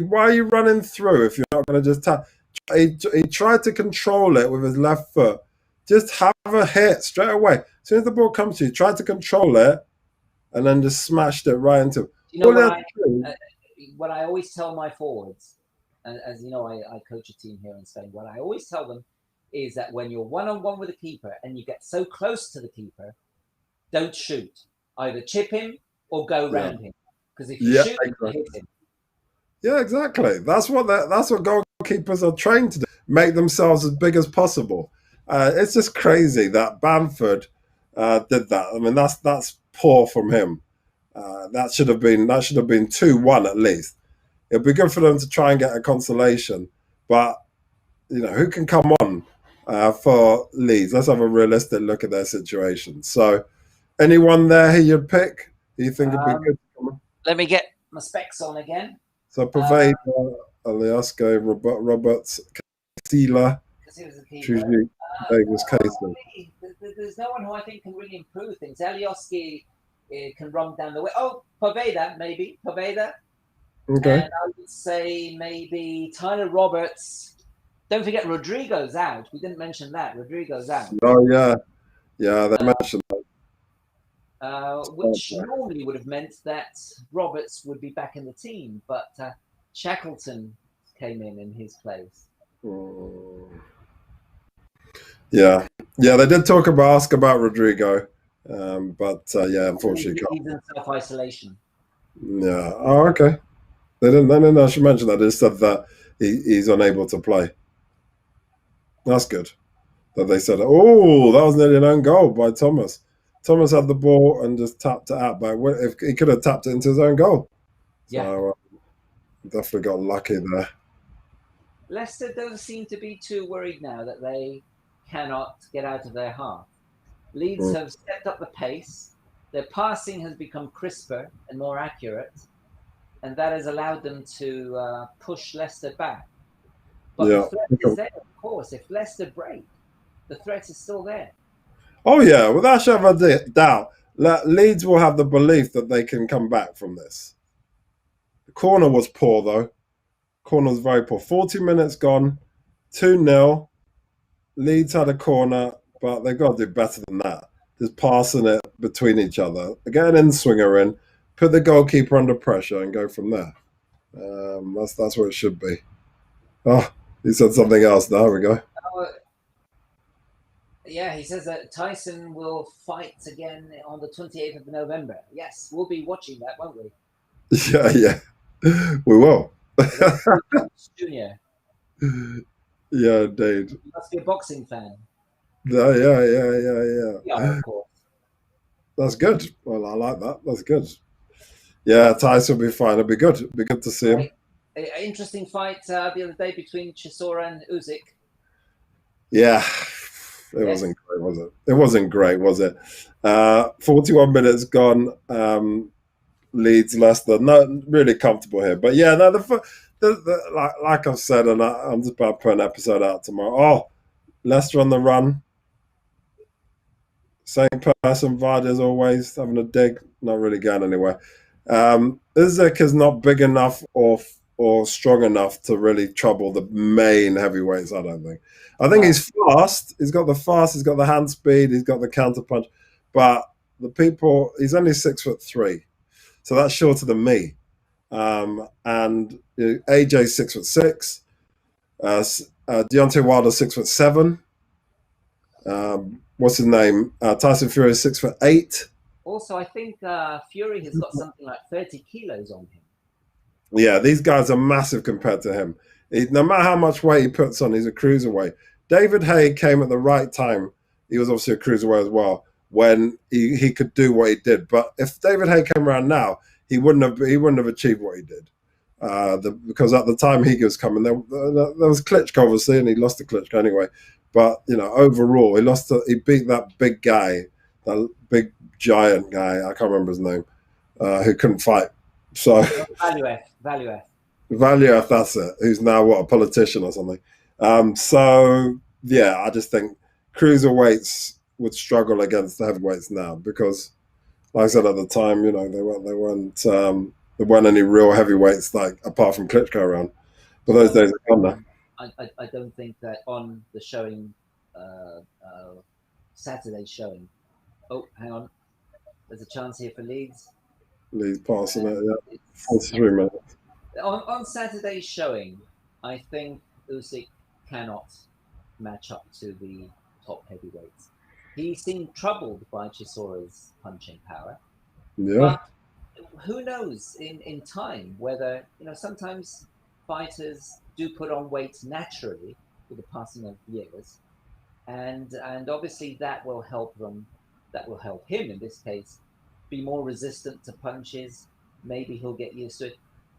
why are you running through if you're not going to just tap? He tried to control it with his left foot. Just have a hit straight away. As soon as the ball comes to you, try to control it and then just smashed it right into. You know All he what had I to do, uh, what I always tell my forwards, and as you know, I coach a team here in Spain. What I always tell them is that when you're one on one with a keeper and you get so close to the keeper, don't shoot. Either chip him or go yeah, round him. Because if you yeah, shoot, you exactly. hit him. Yeah, exactly. That's what goalkeepers are trained to do. Make themselves as big as possible. It's just crazy that Bamford did that. I mean, that's poor from him. That should have been 2-1 at least. It'd be good for them to try and get a consolation. But who can come on for Leeds? Let's have a realistic look at their situation. So, anyone there who you'd pick? Who you think would be Um, good? let me get my specs on again. So Because Paveda, Aliasco, Roberts, Casilla, he was the keeper. Chuji, Davis, Casey. There's no one who I think can really improve things. Alioski can run down the way. Oh, Poveda, maybe. Poveda. Okay. And I would say maybe Tyler Roberts. Don't forget Rodrigo's out. We didn't mention that. Rodrigo's out. Oh yeah, yeah. They Uh, mentioned which that. normally would have meant that Roberts would be back in the team, but Shackleton came in his place. Mm. Yeah, yeah. They did ask about Rodrigo, but yeah, unfortunately, He's in self isolation. yeah. Oh, okay. They didn't. They didn't actually mention that. They just said that he's unable to play. That's good. That they said, oh, that was nearly an own goal by Thomas. Thomas had the ball and just tapped it out, but if he could have tapped it into his own goal. Yeah. So definitely got lucky there. Leicester don't seem to be too worried now that they cannot get out of their half. Leeds Mm. have stepped up the pace. Their passing has become crisper and more accurate, and that has allowed them to push Leicester back. But the Yeah. threat is there, of course. If Leicester break, the threat is still there. Oh yeah, without shadow of a doubt, Leeds will have the belief that they can come back from this. The corner was poor though. Corner was very poor. 40 minutes gone, 2-0. Leeds had a corner, but they've got to do better than that. Just passing it between each other. Get an in-swinger in, put the goalkeeper under pressure and go from there. That's what it should be. Oh, he said something else. There we go. Uh, yeah, he says that Tyson will fight again on the 28th of November. Yes, we'll be watching that, won't we? Yeah, yeah. We will. Junior. Yeah, indeed. You must be a boxing fan. Yeah, yeah, yeah, yeah, Yeah, yeah. of course. That's good. Well, I like that. That's good. Yeah, Tyson will be fine. It'll be good. It'll be good to see him. Interesting fight the other day between Chisora and Usyk. Yeah, it Yes. wasn't great, was it? It wasn't great, was it? 41 minutes gone. Leeds, Leicester, no, really comfortable here. But yeah, no, like I've said, and I'm just about to put an episode out tomorrow. Oh, Leicester on the run. Same person, Vardy as always, having a dig, not really going anywhere. Usyk is not big enough or or strong enough to really trouble the main heavyweights. I don't think. I think No. he's fast. He's got the fast. He's got the hand speed. He's got the counter punch. But the people, he's only 6'3", so that's shorter than me. And AJ's 6'6". Deontay Wilder 6'7". What's his name? Tyson Fury is 6'8". Also, I think Fury has got something like 30 kilos on him. Yeah, these guys are massive compared to him. No matter how much weight he puts on, he's a cruiserweight. David Haye came at the right time. He was obviously a cruiserweight as well when he could do what he did. But if David Haye came around now, he wouldn't have achieved what he did. Because at the time he was coming, there was Klitschko obviously, and he lost to Klitschko anyway. But overall, he beat that big guy, that big giant guy. I can't remember his name, who couldn't fight. So Valiev, that's it. Who's now a politician or something. So yeah, I just think cruiserweights would struggle against the heavyweights now because, like I said at the time, there weren't any real heavyweights apart from Klitschko around. But those days are gone now. I don't think that on the showing, Saturday's showing. Oh, hang on. There's a chance here for Leeds. Leeds passing it, yeah. 43 minutes. On Saturday's showing, I think Usyk cannot match up to the top heavyweights. He seemed troubled by Chisora's punching power. Yeah. But who knows in time whether, sometimes fighters do put on weight naturally with the passing of years. And obviously that will help them, that will help him in this case, be more resistant to punches. Maybe he'll get used to it.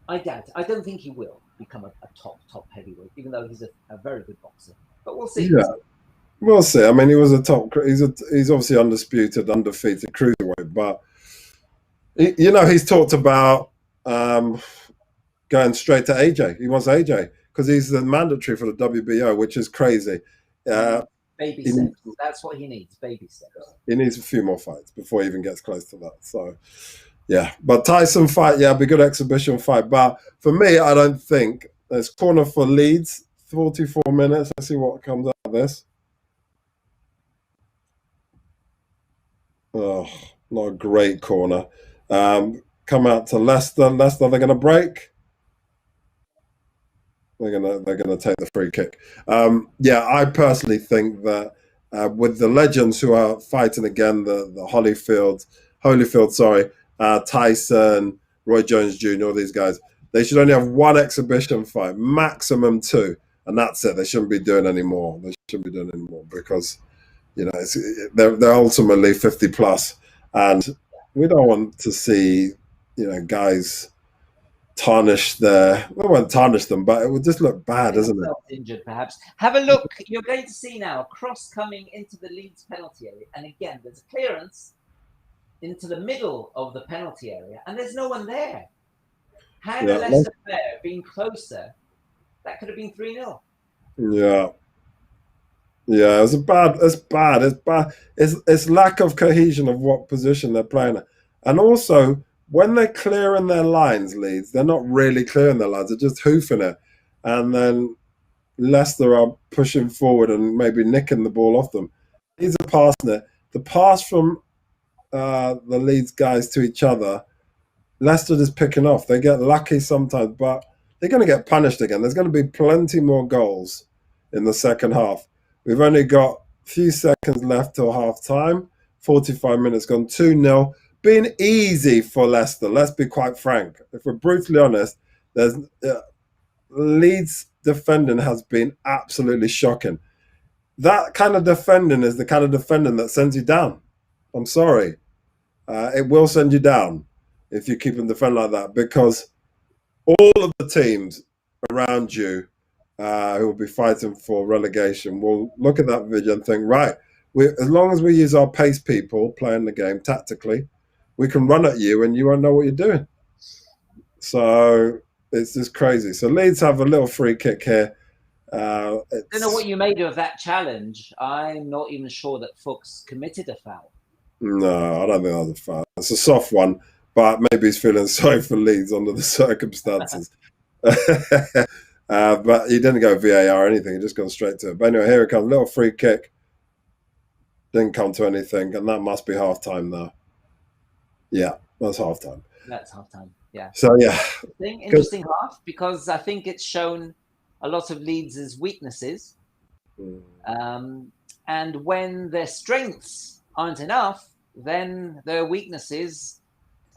I doubt it. I don't think he will become a top heavyweight, even though he's a very good boxer. But we'll see. Yeah, we'll see. I mean, he was he's obviously undisputed, undefeated cruiserweight, but he's talked about going straight to AJ. He wants AJ because he's the mandatory for the WBO, which is crazy. Baby steps. That's what he needs. Baby steps. He needs a few more fights before he even gets close to that. So. Yeah, but Tyson fight, yeah, be a good exhibition fight. But for me, I don't think there's corner for Leeds, 44 minutes. Let's see what comes out of this. Oh, not a great corner. Come out to Leicester. Leicester, they're going to break. They're gonna take the free kick. Yeah, I personally think that with the legends who are fighting again, the Holyfield, sorry. Tyson, Roy Jones Jr., all these guys, they should only have one exhibition fight, maximum two, and that's it. They shouldn't be doing any more. Because they're ultimately 50 plus, and we don't want to see guys tarnish we won't tarnish them, but it would just look bad, isn't it? Injured, perhaps. Have a look. You're going to see now a cross coming into the Leeds penalty area, and again, there's a clearance into the middle of the penalty area, and there's no one there. Had a Leicester player been closer, that could have been 3-0. Yeah. Yeah, it's bad. It's lack of cohesion of what position they're playing at. And also, when they're clearing their lines, Leeds, they're not really clearing their lines. They're just hoofing it. And then Leicester are pushing forward and maybe nicking the ball off them. Leeds are passing it. The pass from the Leeds guys to each other, Leicester is picking off. They get lucky sometimes, but they're going to get punished again. There's going to be plenty more goals in the second half. We've only got a few seconds left till half time. 45 minutes gone, 2-0. Been easy for Leicester. Let's be quite frank. If we're brutally honest, Leeds defending has been absolutely shocking. That kind of defending is the kind of defending that sends you down. I'm sorry. It will send you down if you keep them defend like that, because all of the teams around you who will be fighting for relegation will look at that video and think, right, as long as we use our pace people playing the game tactically, we can run at you and you won't know what you're doing. So it's just crazy. So Leeds have a little free kick here. I don't know what you made of that challenge. I'm not even sure that Fuchs committed a foul. No, I don't think that was a foul. It's a soft one, but maybe he's feeling sorry for Leeds under the circumstances. But he didn't go VAR or anything. He just gone straight to it. But anyway, here it comes. Little free kick. Didn't come to anything. And that must be half time now. Yeah, that's half time. That's half time. Yeah. So, yeah. Good. Interesting half because I think it's shown a lot of Leeds' weaknesses. Um, and when their strengths aren't enough, then their weaknesses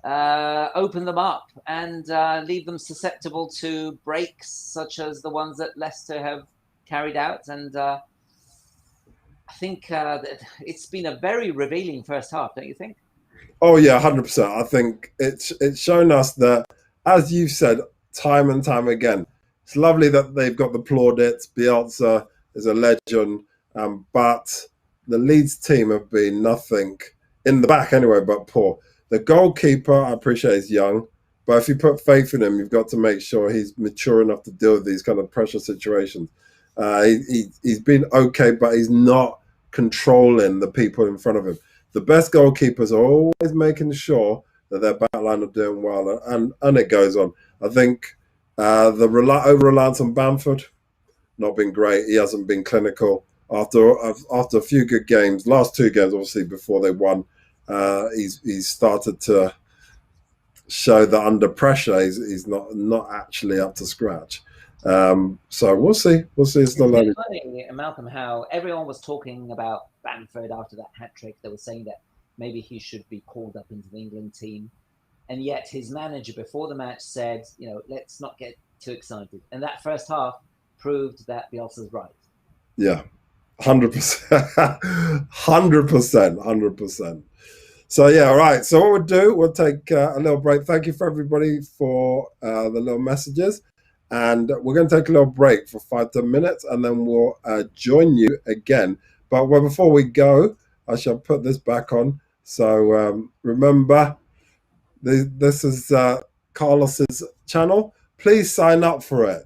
open them up and leave them susceptible to breaks such as the ones that Leicester have carried out. And I think that it's been a very revealing first half, don't you think? Oh yeah, 100%. I think it's shown us that, as you've said time and time again, it's lovely that they've got the plaudits. Bielsa is a legend, but the Leeds team have been nothing in the back anyway, but poor. The goalkeeper, I appreciate, is young, but if you put faith in him, you've got to make sure he's mature enough to deal with these kind of pressure situations. He's been okay, but he's not controlling the people in front of him. The best goalkeepers are always making sure that their backline are doing well, and it goes on. I think the over reliance on Bamford not been great. He hasn't been clinical after a few good games. Last two games, obviously, before they won, he's started to show that under pressure he's not actually up to scratch. So we'll see. We'll see. It's not It's a bit like funny, Malcolm, how everyone was talking about Bamford after that hat trick. They were saying that maybe he should be called up into the England team. And yet his manager before the match said, let's not get too excited. And that first half proved that Bielsa's right. yeah, 100%, 100%, 100%. So yeah, all right. So what we'll do, we'll take a little break. Thank you for everybody for the little messages, and we're going to take a little break for 5 to 10 minutes, and then we'll join you again. But well, before we go, I shall put this back on. So remember, this is Carlos's channel. Please sign up for it.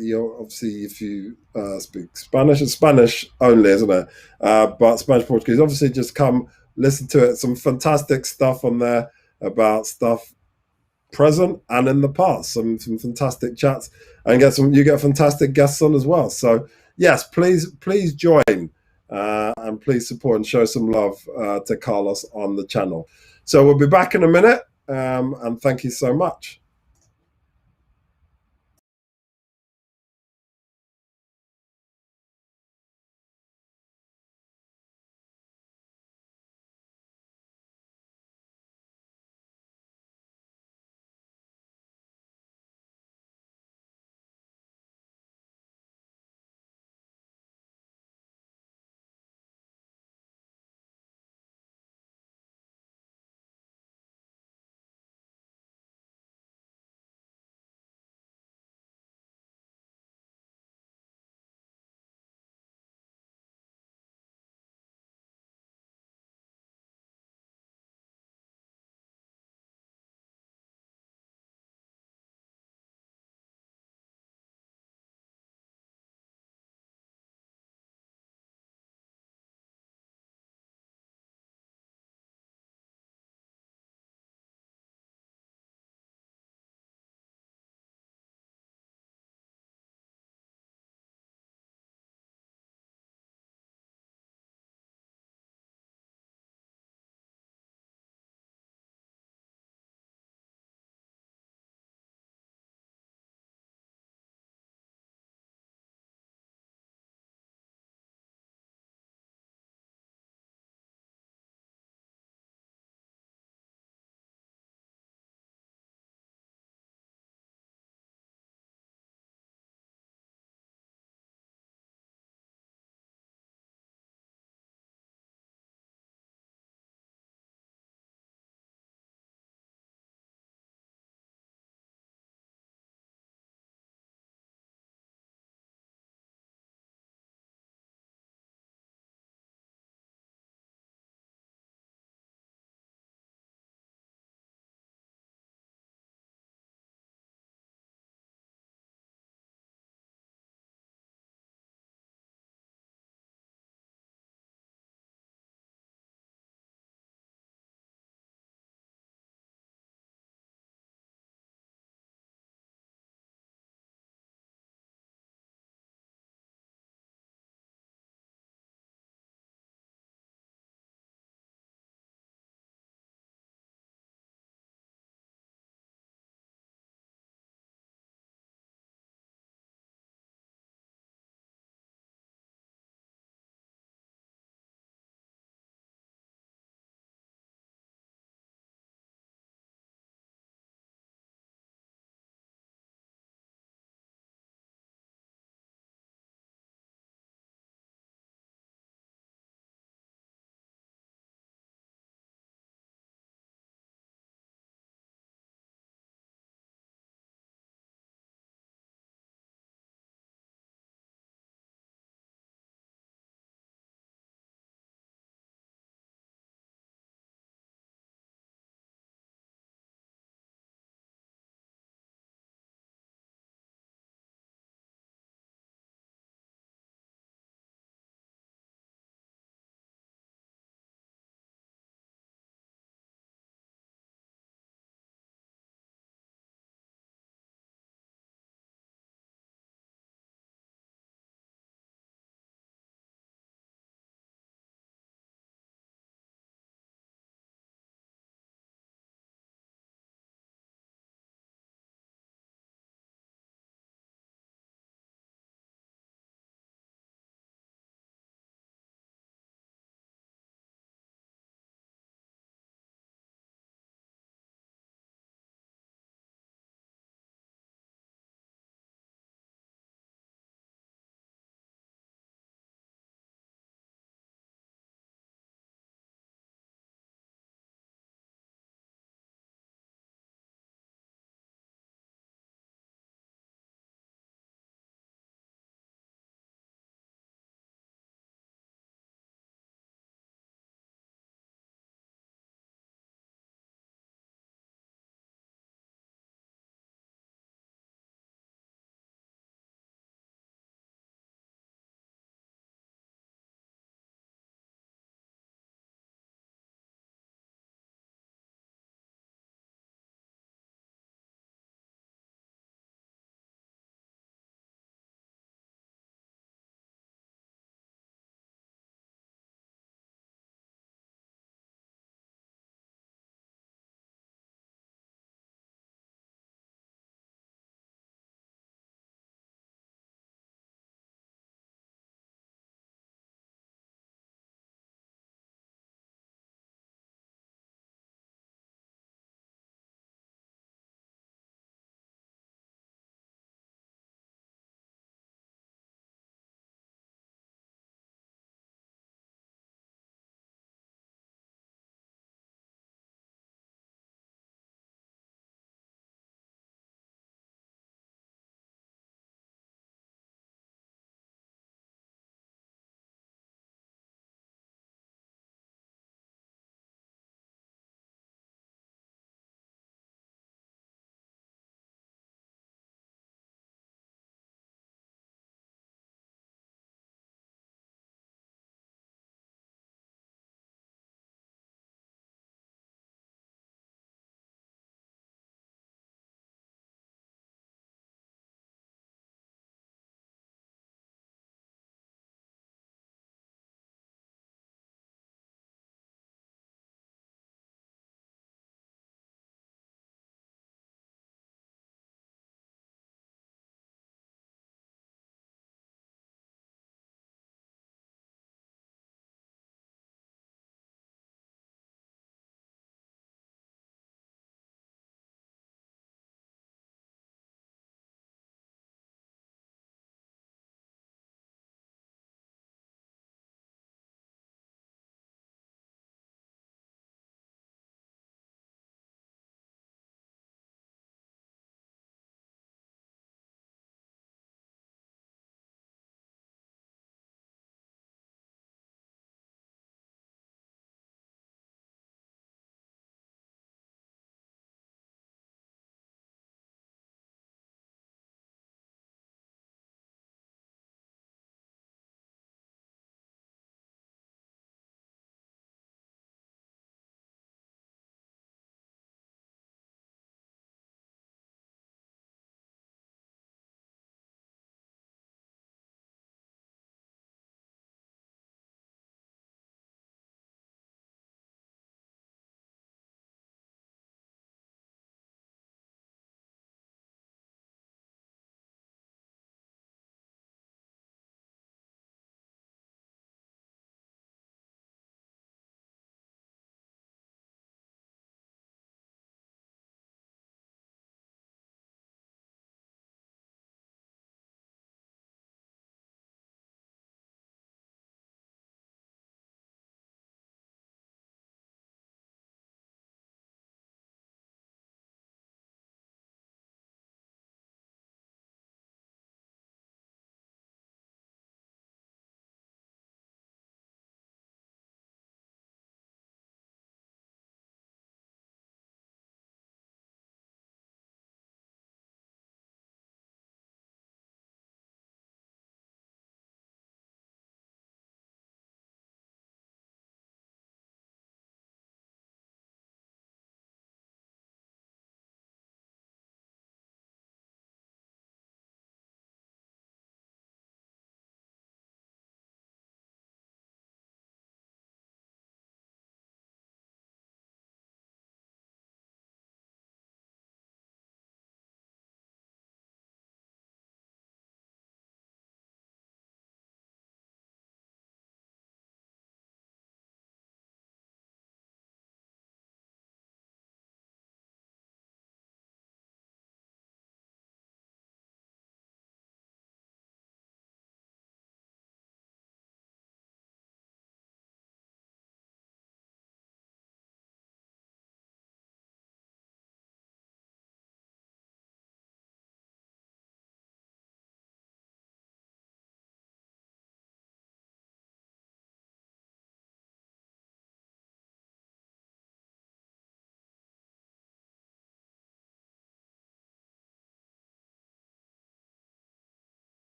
You're obviously, if you speak Spanish, it's Spanish only, isn't it? But Spanish Portuguese, obviously, just come listen to it. Some fantastic stuff on there about stuff present and in the past. Some fantastic chats, and you get fantastic guests on as well. So yes, please join and please support and show some love to Carlos on the channel. So we'll be back in a minute, and thank you so much.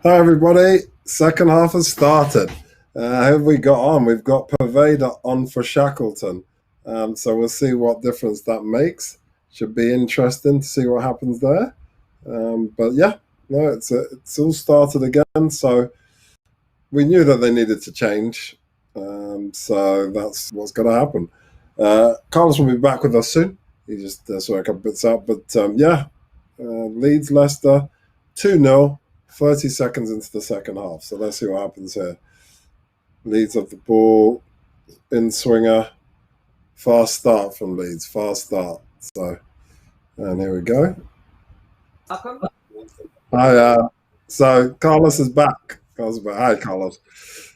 Hi, everybody. Second half has started. Who have we got on? We've got Pervader on for Shackleton. So we'll see what difference that makes. Should be interesting to see what happens there. But yeah, no, it's all started again. So we knew that they needed to change. So that's what's going to happen. Carlos will be back with us soon. He just saw a couple bits out. But yeah, Leeds Leicester 2-0, 30 seconds into the second half. So let's see what happens here. Leeds of the ball, in swinger, fast start from Leeds, fast start. So, and here we go. Malcolm? Hi, so Carlos is back. Carlos is back. Hi, Carlos.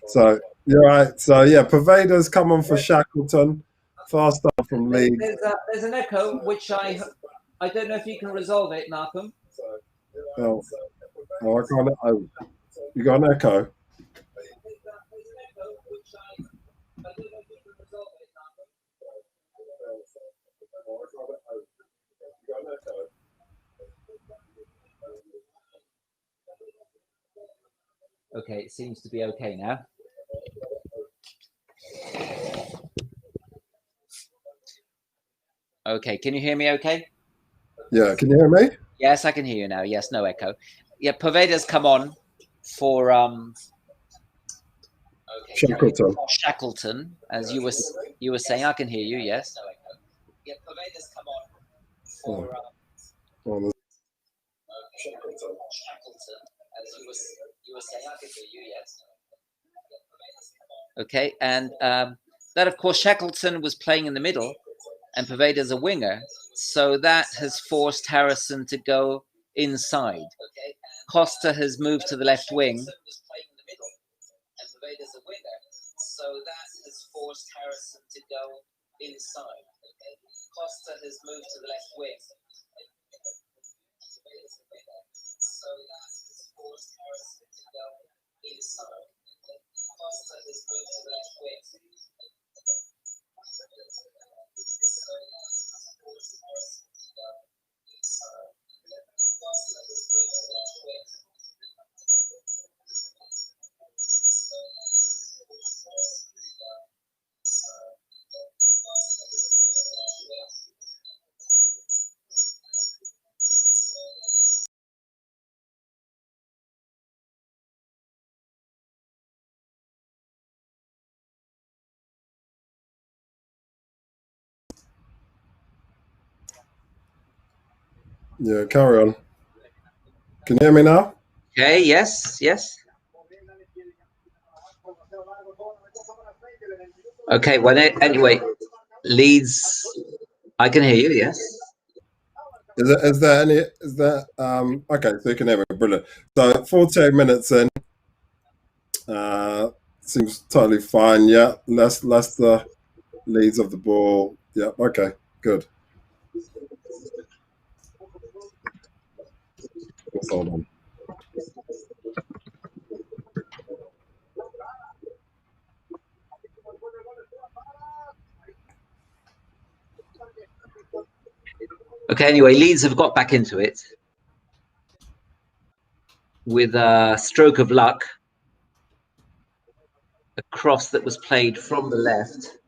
So you're right. So yeah, Pervader's come on for Shackleton, fast start from Leeds. There's an echo, which I don't know if you can resolve it, Malcolm. Oh, I can't. Oh, you got an echo. Okay, it seems to be okay now. Okay, can you hear me okay? Yeah, can you hear me? Yes, I can hear you now. Yes, no echo. Yeah, Pervader's come on for Shackleton. Shackleton, as you were saying. I can hear you. Yes. Yeah, Pervader's come on for Oh, Shackleton, as you were saying. I can hear you. Yes. Okay, and that of course Shackleton was playing in the middle, and Pervader's a winger, so that has forced Harrison to go inside. Costa has moved to the left wing. So that has forced Harrison to go inside. Costa has moved to the left wing. So that has forced Harrison to go inside. Costa has moved to the left wing. So that has forced Harrison to go inside. Costa has moved to the left wing. yeah, carry on. Can you hear me now? Okay, yes, yes. Okay, well, anyway, Leeds, I can hear you, yes. Is there any is there okay, so you can hear me, brilliant. So 48 minutes in, seems totally fine. Yeah, Leicester leads of the ball. Yeah, okay, good. Let's hold on. Okay, anyway, Leeds have got back into it with a stroke of luck. A cross that was played from the left.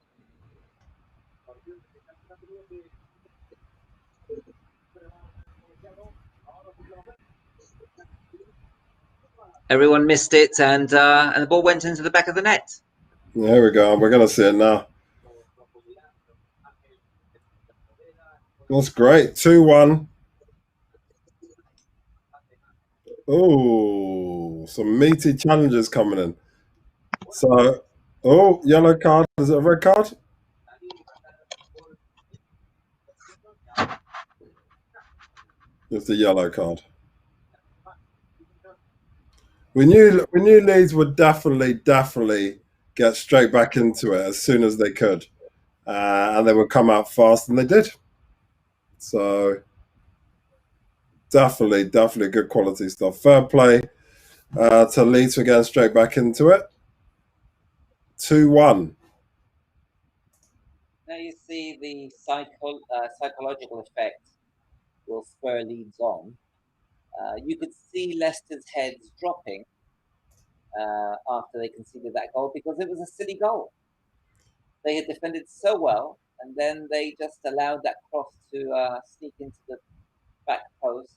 Everyone missed it, and the ball went into the back of the net. Yeah, here we go. We're gonna see it now. That's great. 2-1. Oh, some meaty challenges coming in. So, oh, yellow card. Is it a red card? It's the yellow card. We knew Leeds would definitely get straight back into it as soon as they could, and they would come out fast, and they did. So definitely good quality stuff. Fair play to Leeds for getting straight back into it. 2-1. Now you see the psychological effect will spur Leeds on. You could see Leicester's heads dropping after they conceded that goal because it was a silly goal. They had defended so well, and then they just allowed that cross to sneak into the back post.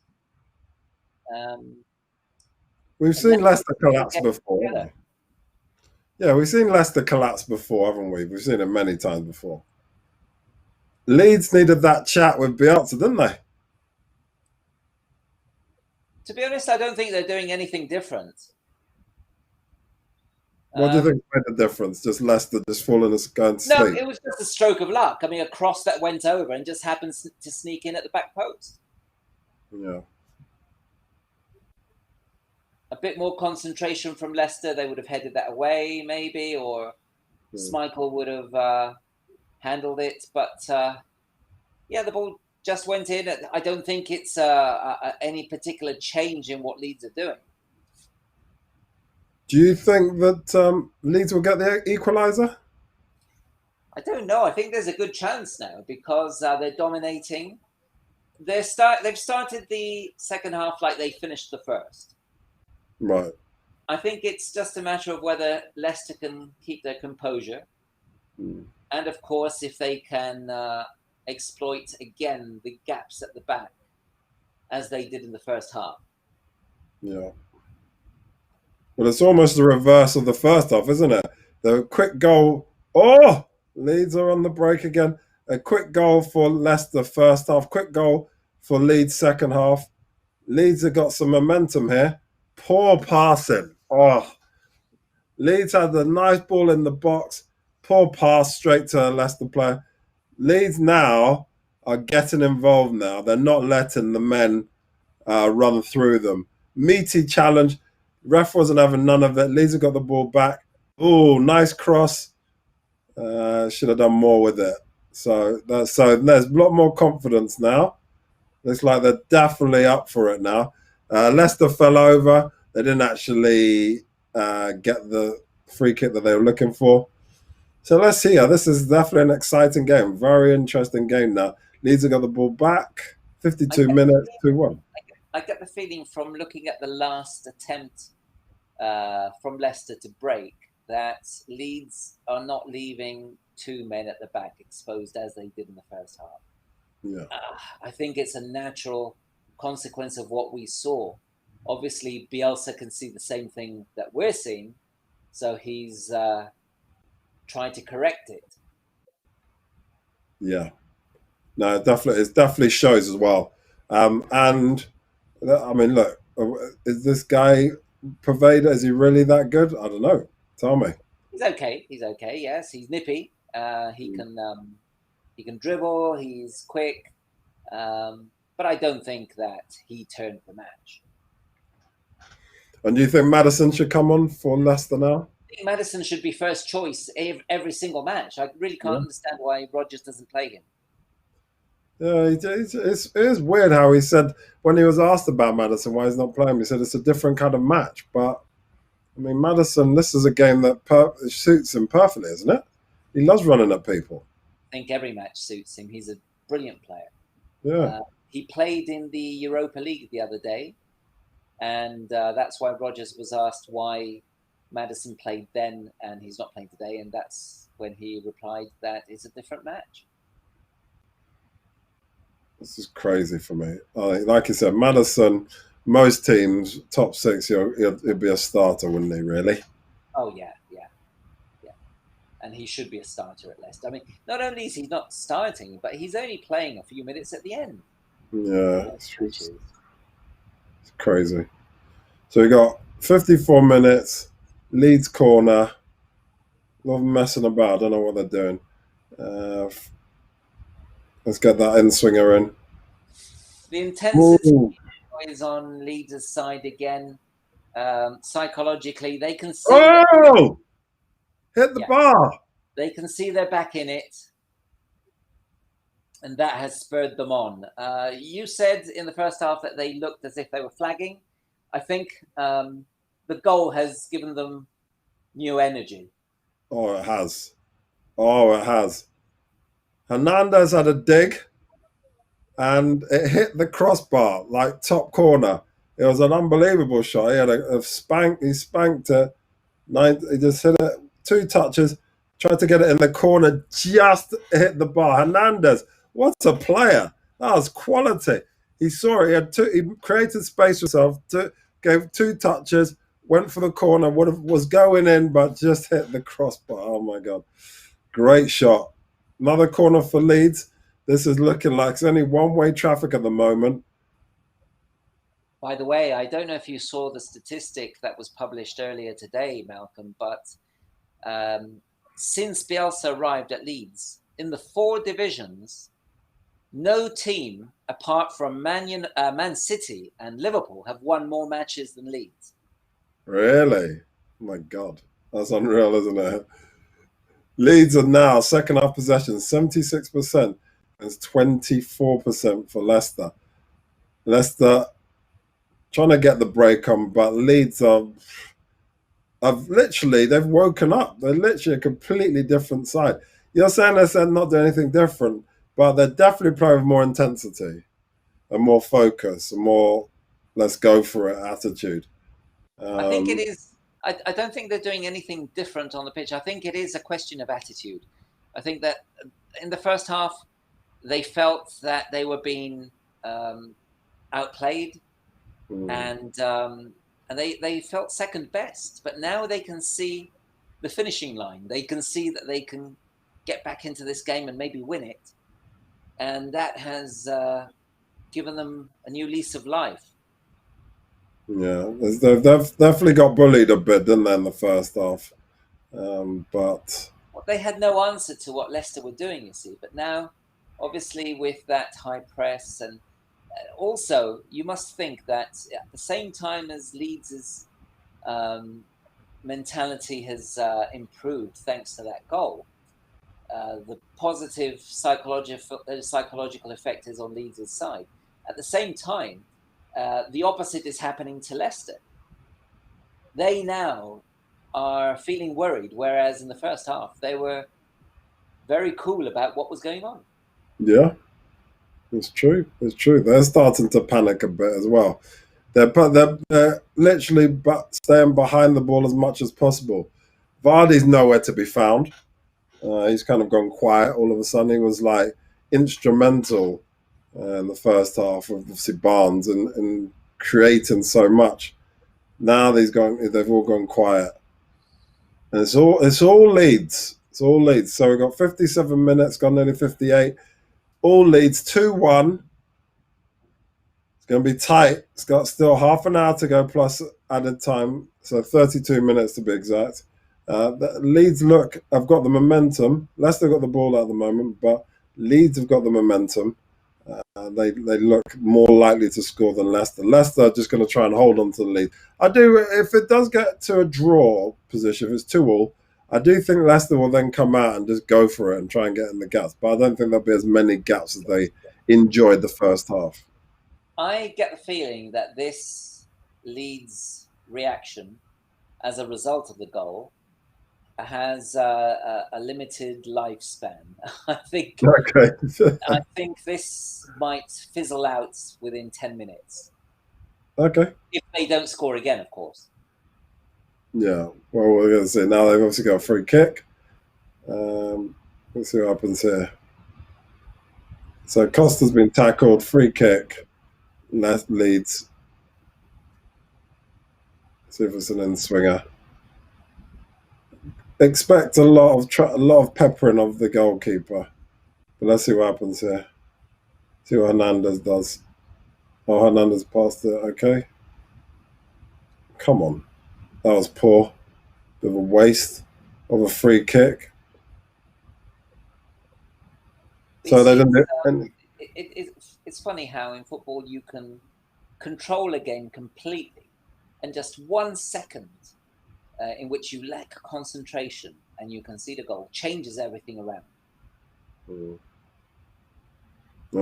Um, We've and seen Leicester Leicester couldn't collapse get before, haven't together. we? Yeah, we've seen Leicester collapse before, haven't we? We've seen it many times before. Leeds needed that chat with Bielsa, didn't they? To be honest, I don't think they're doing anything different. What do you Um, think made the difference? Just Leicester just falling and going to no, sleep? it was just a stroke of luck. I mean, a cross that went over and just happened to sneak in at the back post. Yeah. A bit more concentration from Leicester, they would have headed that away, maybe, or Hmm. Schmeichel would have handled it. But yeah, the ball just went in. I don't think it's any particular change in what Leeds are doing. Do you think that Leeds will get the equaliser? I don't know. I think there's a good chance now because they're dominating. They've started the second half like they finished the first. Right. I think it's just a matter of whether Leicester can keep their composure, Hmm. and of course, if they can exploit again the gaps at the back as they did in the first half. Yeah. Well, it's almost the reverse of the first half, isn't it? The quick goal. Oh, Leeds are on the break again. A quick goal for Leicester first half. Quick goal for Leeds second half. Leeds have got some momentum here. Poor passing. Oh, Leeds had a nice ball in the box. Poor pass straight to a Leicester player. Leeds now are getting involved now. They're not letting the men run through them. Meaty challenge. Ref wasn't having none of it. Leeds have got the ball back. Oh, nice cross. Should have done more with it. So there's a lot more confidence now. Looks like they're definitely up for it now. Leicester fell over. They didn't actually get the free kick that they were looking for. So let's see. This is definitely an exciting game. Very interesting game now. Leeds have got the ball back. I 52 get minutes, 2-1. I get the feeling from looking at the last attempt from Leicester to break that Leeds are not leaving two men at the back exposed as they did in the first half. Yeah. I think it's a natural consequence of what we saw. Obviously, Bielsa can see the same thing that we're seeing, so he's trying to correct it. Yeah. No, it definitely shows as well. And I mean, look, is this guy Pervader? Is he really that good? I don't know. Tell me. He's okay. He's okay. Yes, he's nippy. He can dribble. He's quick. But I don't think that he turned the match. And do you think Madison should come on for Leicester now? I think Madison should be first choice every single match. I really can't Yeah. understand why Rodgers doesn't play him. Yeah, it is weird how he said when he was asked about Madison why he's not playing. He said it's a different kind of match. But I mean, Madison, this is a game that suits him perfectly, isn't it? He loves running at people. I think every match suits him. He's a brilliant player. Yeah, Uh, he played in the Europa League the other day, and that's why Rodgers was asked why Madison played then and he's not playing today, and that's when he replied that it's a different match. this is crazy for me. Like you said, Madison. Most teams, top six, he'd be a starter, wouldn't he? Really? Oh yeah, yeah, yeah, and he should be a starter at Leicester. I mean, not only is he not starting, but he's only playing a few minutes at the end of Yeah, most matches. it's crazy. So we got 54 minutes. Leeds corner. Love messing about. I don't know what they're doing. Uh, let's get that in swinger in. The intensity Ooh. is on Leeds' side again. Psychologically, they can see that. Oh! Hit the Yeah, bar. they can see they're back in it, and that has spurred them on. You said in the first half that they looked as if they were flagging. I think the goal has given them new energy. Oh, it has. Oh, it has. Hernandez had a dig and it hit the crossbar, like top corner. It was an unbelievable shot. He had a spank. He spanked it. He just hit it 2 touches. Tried to get it in the corner. Just hit the bar. Hernandez, what a player! That was quality. He saw it. He had two. He created space for himself. Gave 2 touches. Went for the corner. Was going in, but just hit the crossbar. Oh my god! Great shot. Another corner for Leeds. This is looking like it's only one-way traffic at the moment. By the way, I don't know if you saw the statistic that was published earlier today, Malcolm, but since Bielsa arrived at Leeds, in the 4 divisions, no team apart from Man City and Liverpool have won more matches than Leeds. Really? Oh my god. That's unreal, isn't it? Leeds are now second half possession, 76%. It's 24% for Leicester. Leicester trying to get the break on, but Leeds they've woken up. They're literally a completely different side. You're saying they're not doing anything different, but they're definitely playing with more intensity and more focus and more let's go for it attitude. I think it Um, is. I don't think they're doing anything different on the pitch. I think it is a question of attitude. I think that in the first half, they felt that they were being outplayed, mm, and they felt second best. But now they can see the finishing line. They can see that they can get back into this game and maybe win it, and that has given them a new lease of life. yeah, they've definitely got bullied a bit, didn't they, in the first half? But Well, they had no answer to what Leicester were doing, you see. But now, obviously, with that high press, and also you must think that at the same time as Leeds' um, mentality has improved thanks to that goal, the positive psychological effect is on Leeds' side. At the same time, the opposite is happening to Leicester. They now are feeling worried, whereas in the first half they were very cool about what was going on. yeah, it's true. It's true. They're starting to panic a bit as well. They're literally staying behind the ball as much as possible. Vardy's nowhere to be found. He's kind of gone quiet all of a sudden. He was like instrumental in the first half of obviously Barnes and creating so much. Now they've all gone quiet, and it's all Leeds. It's all Leeds. So we've got 57 minutes, gone nearly 58. All Leeds 2-1. It's going to be tight. It's got still half an hour to go plus added time, so 32 minutes to be exact. Leeds have got the momentum. Leicester got the ball at the moment, but Leeds have got the momentum. They look more likely to score than Leicester. Leicester are just going to try and hold on to the lead. I do. If it does get to a draw position, if it's 2-2, I do think Leicester will then come out and just go for it and try and get in the gaps. But I don't think there'll be as many gaps as they enjoyed the first half. I get the feeling that this Leeds reaction as a result of the goal has a limited lifespan. I think Okay. I think this might fizzle out within 10 minutes Okay. if they don't score again, of course. Yeah. Well, we're going to see. Now they've obviously got a free kick. Let's see what happens here. So Costa's been tackled, free kick, left Leeds. See if it's an in swinger. Expect a lot of peppering of the goalkeeper. But let's see what happens here. See what Hernandez does. Oh, Hernandez passed it. Okay. Come on. That was poor. Bit of a waste of a free kick. You So they see, didn't do any. it's funny how in football you can control a game completely, and just 1 second in which you lack concentration and you concede a goal changes everything around. Well,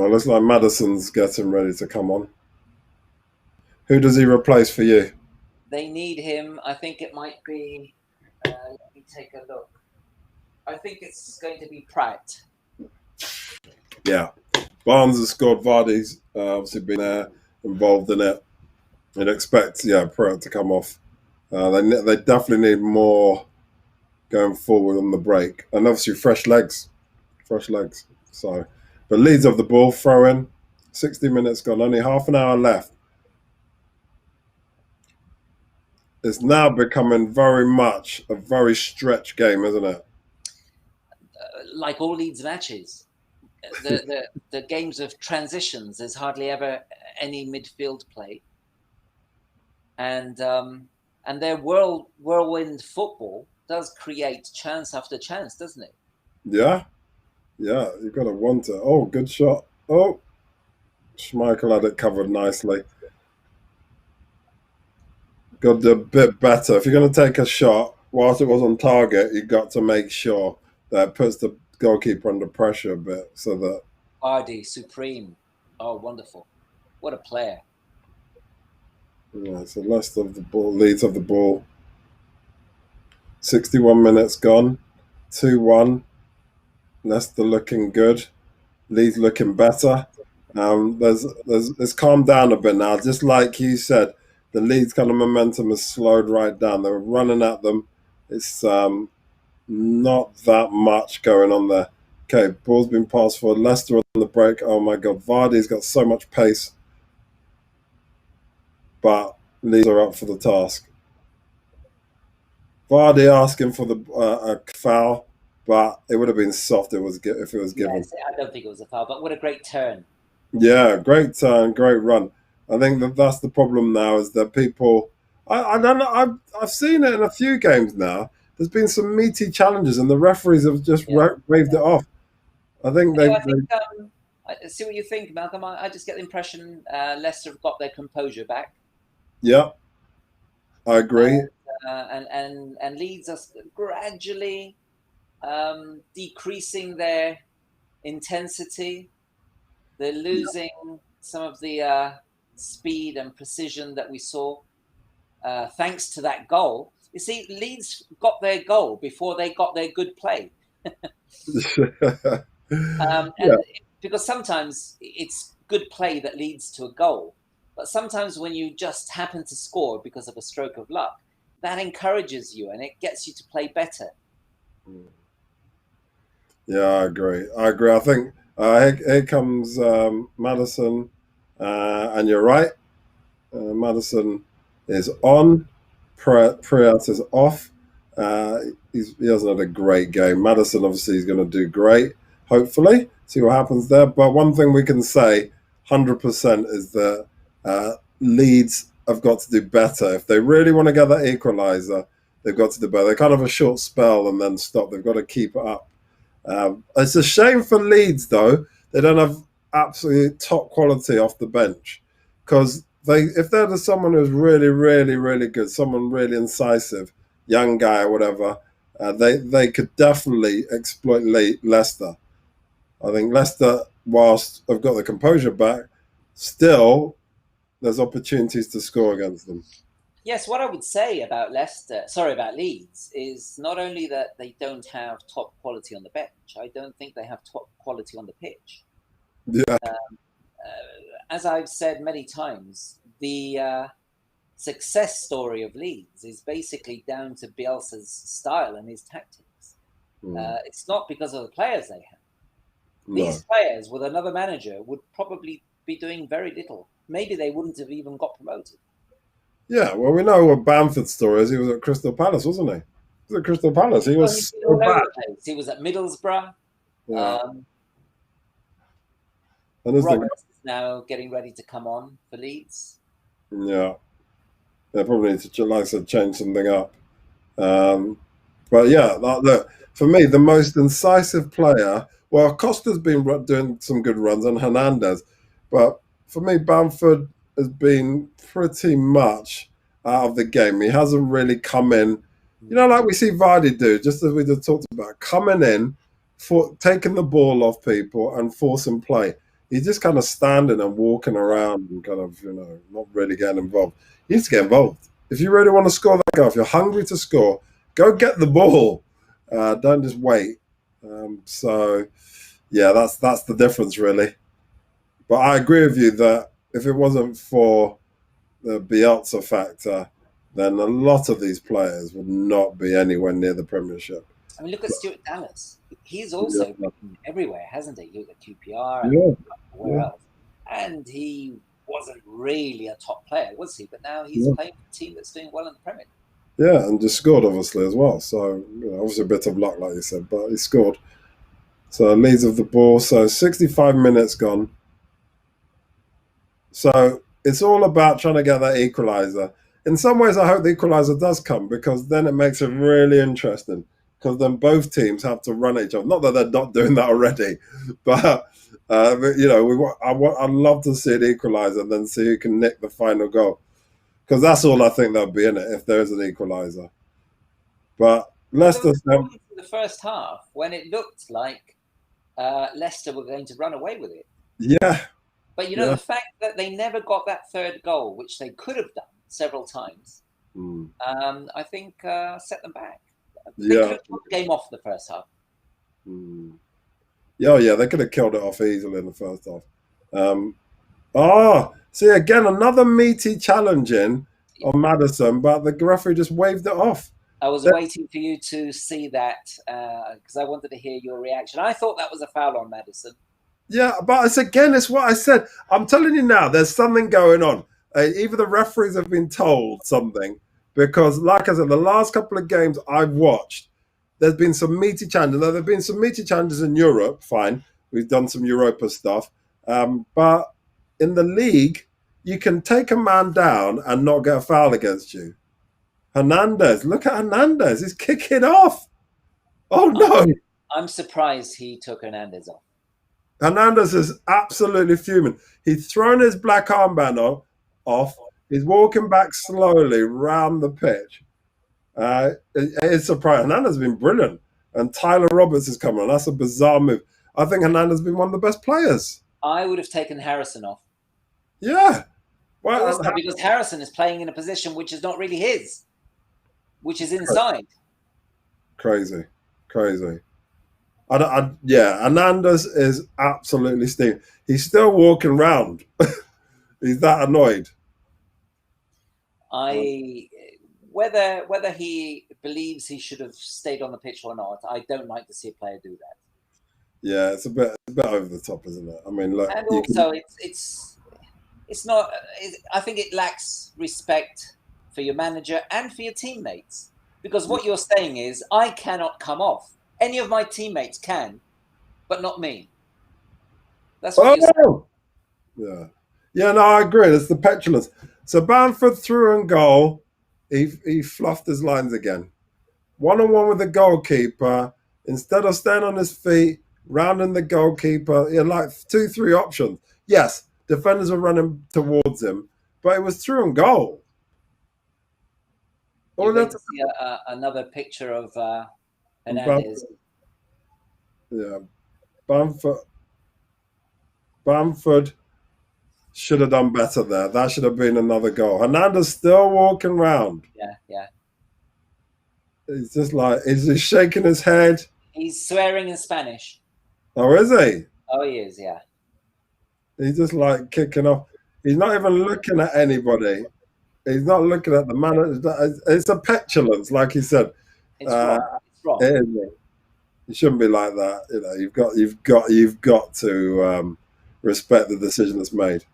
it looks like Madison's getting ready to come on. Who does he replace for you? They need him. I think it might be. Let me take a look. I think it's going to be Pratt. Yeah. Barnes has scored. Vardy's obviously been involved in it. You'd expect, yeah, Pruitt to come off. They definitely need more going forward on the break, and obviously fresh legs. So, but Leeds of the ball, throw in. 60 minutes gone, only half an hour left. It's now becoming very much a very stretch game, isn't it? Like all Leeds matches, the games of transitions. There's hardly ever any midfield play, and their whirlwind football does create chance after chance, doesn't it? Yeah, yeah, you've got to want it. Oh, good shot. Oh, Schmeichel had it covered nicely. Got a bit better. If you're going to take a shot, whilst it was on target, you got to make sure that it puts the goalkeeper under pressure a bit so that. Vardy, supreme. Oh, wonderful. What a player. Yeah, so Leicester of the ball, Leeds of the ball. 61 minutes gone. 2-1. Leicester looking good. Leeds looking better. It's calmed down a bit now. Just like you said, the Leeds kind of momentum has slowed right down. They were running at them. It's not that much going on there. Okay, ball's been passed for Leicester on the break. Oh my God, Vardy's got so much pace, but Leeds are up for the task. Vardy asking for the a foul, but it would have been soft if it was given. Yes, I don't think it was a foul, but what a great turn. Yeah, great turn, great run. I think that's the problem now is that people. I don't know. I've seen it in a few games now. There's been some meaty challenges, and the referees have just Yeah. waved it off. I think No, I they think I see what you think, Malcolm. I just get the impression Leicester have got their composure back, yeah, I agree. and Leeds are gradually decreasing their intensity. They're losing some of the speed and precision that we saw thanks to that goal. You see, Leeds got their goal before they got their good play. Yeah, And because sometimes it's good play that leads to a goal, but sometimes when you just happen to score because of a stroke of luck, that encourages you and it gets you to play better. yeah, I agree. I agree. I think here comes Madison, and you're right. Madison is on. Priat is off. Uh, he hasn't had a great game. Madison obviously is going to do great. Hopefully, see what happens there. But one thing we can say, 100%, is that Leeds have got to do better if they really want to get that equaliser. They've got to do better. They're kind of a short spell and then stop. They've got to keep it up. It's a shame for Leeds though. They don't have absolutely top quality off the bench because if they're someone who's really, really, really good, someone really incisive, young guy or whatever, they could definitely exploit Leicester. I think Leicester, whilst have got the composure back, still there's opportunities to score against them. Yes, what I would say about Leicester, sorry, about Leeds, is not only that they don't have top quality on the bench, I don't think they have top quality on the pitch. Yeah, As I've said many times, the success story of Leeds is basically down to Bielsa's style and his tactics. It's not because of the players they have. no. These players, with another manager, would probably be doing very little. Maybe they wouldn't have even got promoted. Yeah, well, we know what Bamford's story is. He was at Crystal Palace, wasn't he? He was at Crystal Palace. He Well, he's was been so all over bad. the place. He was at Middlesbrough. Yeah, Um, and as the Roberts is now getting ready to come on for Leeds. yeah, they probably need to, like I said, change something up. Um, but yeah, look, for me, the most incisive player. Well, Costa's been doing some good runs and Hernandez, but for me, Bamford has been pretty much out of the game. He hasn't really come in. You know, like we see Vardy do, just as we just talked about, coming in, for taking the ball off people and forcing play. He's just kind of standing and walking around and kind of, not really getting involved. He needs to get involved. If you really want to score that goal, if you're hungry to score, go get the ball. Don't just wait. So, yeah, that's the difference really. But I agree with you that if it wasn't for the Bielsa factor, then a lot of these players would not be anywhere near the Premiership. I mean, look at Stuart Dallas. He's also Yeah, been everywhere, hasn't he? He was at QPR and yeah, where yeah, else? And he wasn't really a top player, was he? But now he's yeah. playing for a team that's doing well in the Premier. Yeah, and just scored obviously as well. So obviously a bit of luck, like you said, but he scored. So Leeds of the ball. So 65 minutes gone. So it's all about trying to get that equaliser. In some ways, I hope the equaliser does come because then it makes it really interesting. Because then both teams have to run at each other. Not that they're not doing that already, but I'd love to see an equaliser and then see who can nick the final goal. Because that's all I think there'll be in it if there is an equaliser. But Well, there was Leicester's a point in the first half when it looked like Leicester were going to run away with it. yeah, But yeah. the fact that they never got that third goal, which they could have done several times, Mm. I think set them back. They could Yeah. have put the game off the first half. Mm. Yeah, yeah, they could have killed it off easily in the first half. See again another meaty challenge in on Madison, but the referee just waved it off. I was waiting for you to see that because I wanted to hear your reaction. I thought that was a foul on Madison. Yeah, but it's what I said. I'm telling you now, there's something going on. Either the referees have been told something because, like I said, the last couple of games I've watched, there's been some meaty challenges. Now, there've been some meaty challenges in Europe. Fine, we've done some Europa stuff, but in the league, you can take a man down and not get a foul against you. Hernandez, look at Hernandez. He's kicking off. Oh no. I'm surprised he took Hernandez off. Hernandez is absolutely fuming. He's thrown his black armband off. He's walking back slowly round the pitch. It's surprising. Hernandez has been brilliant. And Tyler Roberts is coming on. That's a bizarre move. I think Hernandez has been one of the best players. I would have taken Harrison off. Yeah. Well, also because Harrison is playing in a position which is not really his, which is inside. Crazy. Hernandez is absolutely steaming. He's still walking round. He's that annoyed. Whether he believes he should have stayed on the pitch or not, I don't like to see a player do that. Yeah, it's a bit over the top, isn't it? I mean, look, and also it's not. I think it lacks respect for your manager and for your teammates because what you're saying is I cannot come off. Any of my teammates can, but not me. That's what you're saying. Yeah. Yeah, no, I agree. It's the petulance. So Bamford threw and goal. He fluffed his lines again. 1-on-1 with the goalkeeper. Instead of staying on his feet, rounding the goalkeeper, he had like 2-3 options. Yes, defenders were running towards him, but it was through and goal. You're going to see another picture of Hernandez. Yeah, Bamford should have done better there. That should have been another goal. Hernandez still walking around. Yeah. He's just like, he's shaking his head. He's swearing in Spanish. Oh, is he? Oh, he is, yeah. He's just like kicking off. He's not even looking at anybody. He's not looking at the man. It's a petulance, like he said. It's wrong. It's wrong. It shouldn't be like that. You've got to respect the decision that's made.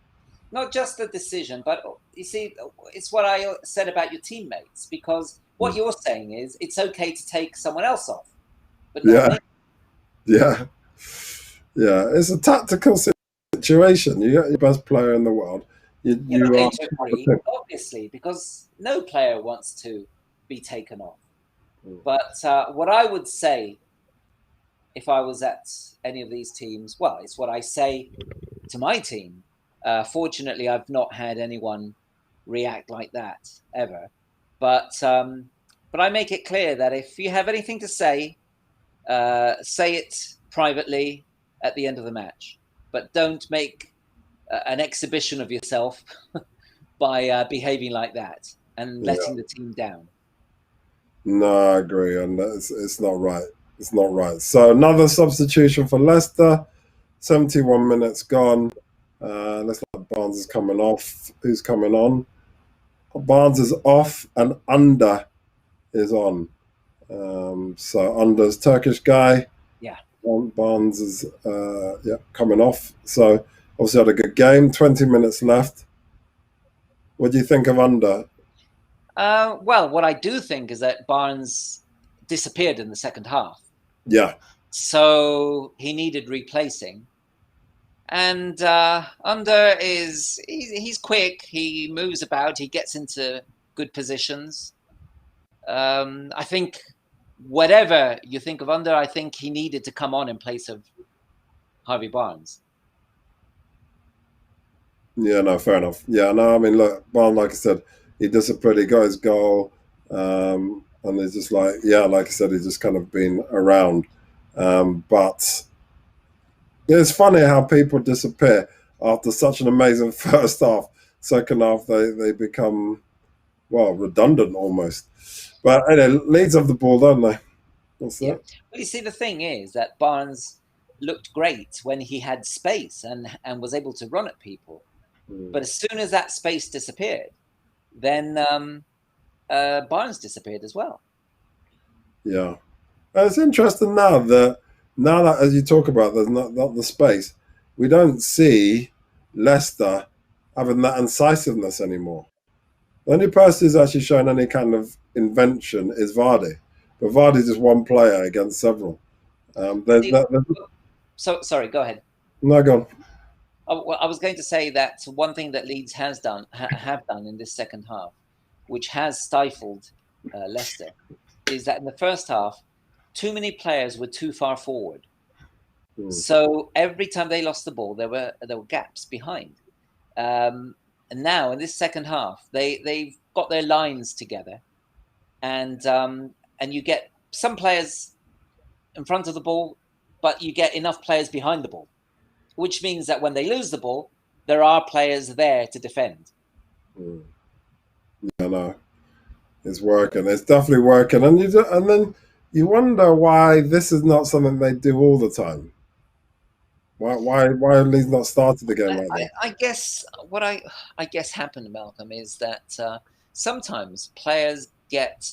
Not just the decision, but you see, it's what I said about your teammates. Because what you're saying is it's okay to take someone else off, but not me. Yeah. It's a tactical situation. You got your best player in the world. You're not going to agree, obviously, because no player wants to be taken off. But what I would say, if I was at any of these teams, well, it's what I say to my team. Fortunately, I've not had anyone react like that ever. But I make it clear that if you have anything to say it privately at the end of the match. But don't make an exhibition of yourself by behaving like that and letting the team down. No, I agree, and it's not right. It's not right. So another substitution for Leicester. 71 minutes gone. Looks like Barnes is coming off. Who's coming on? Barnes is off and under is on. So under's Turkish guy. Yeah. Barnes is coming off. So obviously had a good game. 20 minutes left. What do you think of under? Well, what I do think is that Barnes disappeared in the second half. Yeah. So he needed replacing. And Under is he's quick. He moves about. He gets into good positions. I think whatever you think of Under, I think he needed to come on in place of Harvey Barnes. Yeah, no, fair enough. Yeah, no, I mean, look, Barnes, like I said, he disappeared. He got his goal. And it's just like, yeah, like I said, he's just kind of been around. But it's funny how people disappear after such an amazing first half. Second half, they become, well, redundant almost. But anyway, Leeds have the ball, don't they? That's Yeah. it. Well, you see, the thing is that Barnes looked great when he had space and was able to run at people. But as soon as that space disappeared, then Barnes disappeared as well. Yeah. And it's interesting now that as you talk about, there's not the space. We don't see Leicester having that incisiveness anymore. The only person who's actually shown any kind of invention is Vardy, but Vardy's just one player against several. There's See, that. so sorry, go ahead. No, go on. Well, I was going to say that one thing that Leeds has done have done in this second half, which has stifled Leicester, is that in the first half, too many players were too far forward. So every time they lost the ball, there were gaps behind. And now in this second half, they've got their lines together, and you get some players in front of the ball, but you get enough players behind the ball, which means that when they lose the ball, there are players there to defend. Yeah, no, it's working. It's definitely working, and then you wonder why this is not something they do all the time. Why have Leeds not started the game like that? I guess what I guess happened, Malcolm, is that sometimes players get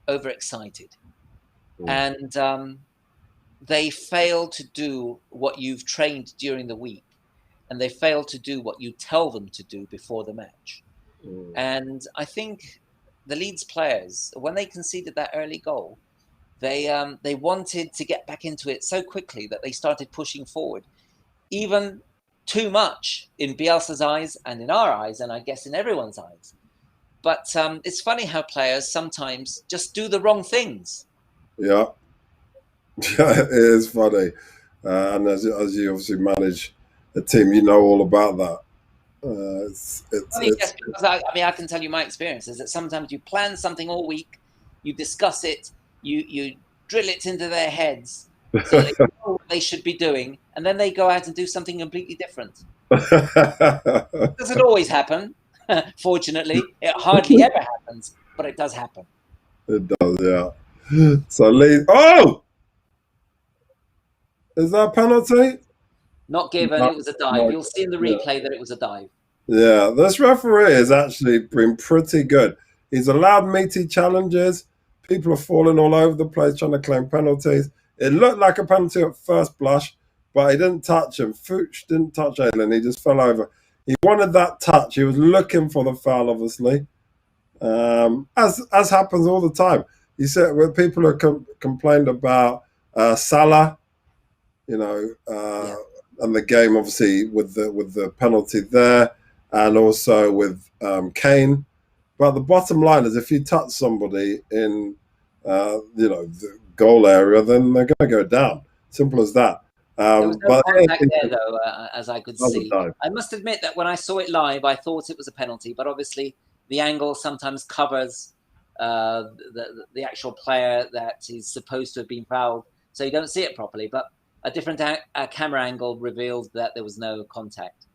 overexcited and they fail to do what you've trained during the week, and they fail to do what you tell them to do before the match. And I think the Leeds players, when they conceded that early goal, they wanted to get back into it so quickly that they started pushing forward, even too much in Bielsa's eyes and in our eyes, and I guess in everyone's eyes. But it's funny how players sometimes just do the wrong things. Yeah, yeah, it is funny. And as you obviously manage a team, you know all about that. Yes, because I can tell you my experience is that sometimes you plan something all week, you discuss it, you drill it into their heads so they know what they should be doing, and then they go out and do something completely different. It doesn't always happen, fortunately. It hardly ever happens, but it does happen. It does, yeah. So Lee, oh, is that a penalty? Not given, No, it was a dive. no, You'll see in the yeah. replay that it was a dive. Yeah, this referee has actually been pretty good. He's allowed meaty challenges. People are falling all over the place trying to claim penalties. It looked like a penalty at first blush, but he didn't touch him. Fuchs didn't touch Aylin. He just fell over. He wanted that touch. He was looking for the foul, obviously, as happens all the time. You said when people are complained about Salah, you know, Yeah. and the game obviously with the penalty there, and also with Kane. But the bottom line is, if you touch somebody in, the goal area, then they're going to go down. Simple as that. There was no But contact there, though, as I could another see. time. I must admit that when I saw it live, I thought it was a penalty, but obviously the angle sometimes covers the actual player that is supposed to have been fouled, so you don't see it properly. But a different camera angle revealed that there was no contact.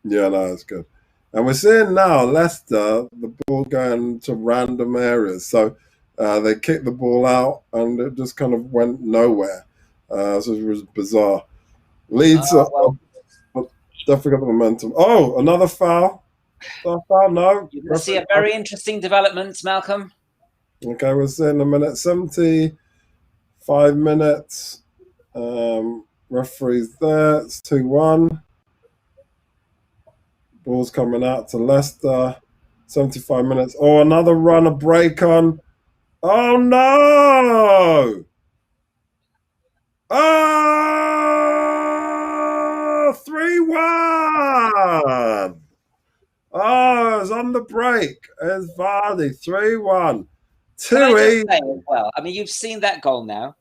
Yeah, no, that's good. And we're seeing now Leicester, the ball going to random areas. So they kicked the ball out and it just kind of went nowhere. So it was bizarre. Leeds Well, definitely got the momentum. Oh, another foul. Stuff out, no. You're going to see a very interesting development, Malcolm. Okay, we're seeing a minute 75 minutes. Referee's there. It's 2-1. Ball's coming out to Leicester. 75 minutes. Oh, another run, a break on. Oh no! Oh, 3-1. Oh, it's on the break. It's Vardy, 3-1. Can I Too just easy. say as well? I mean, you've seen that goal now.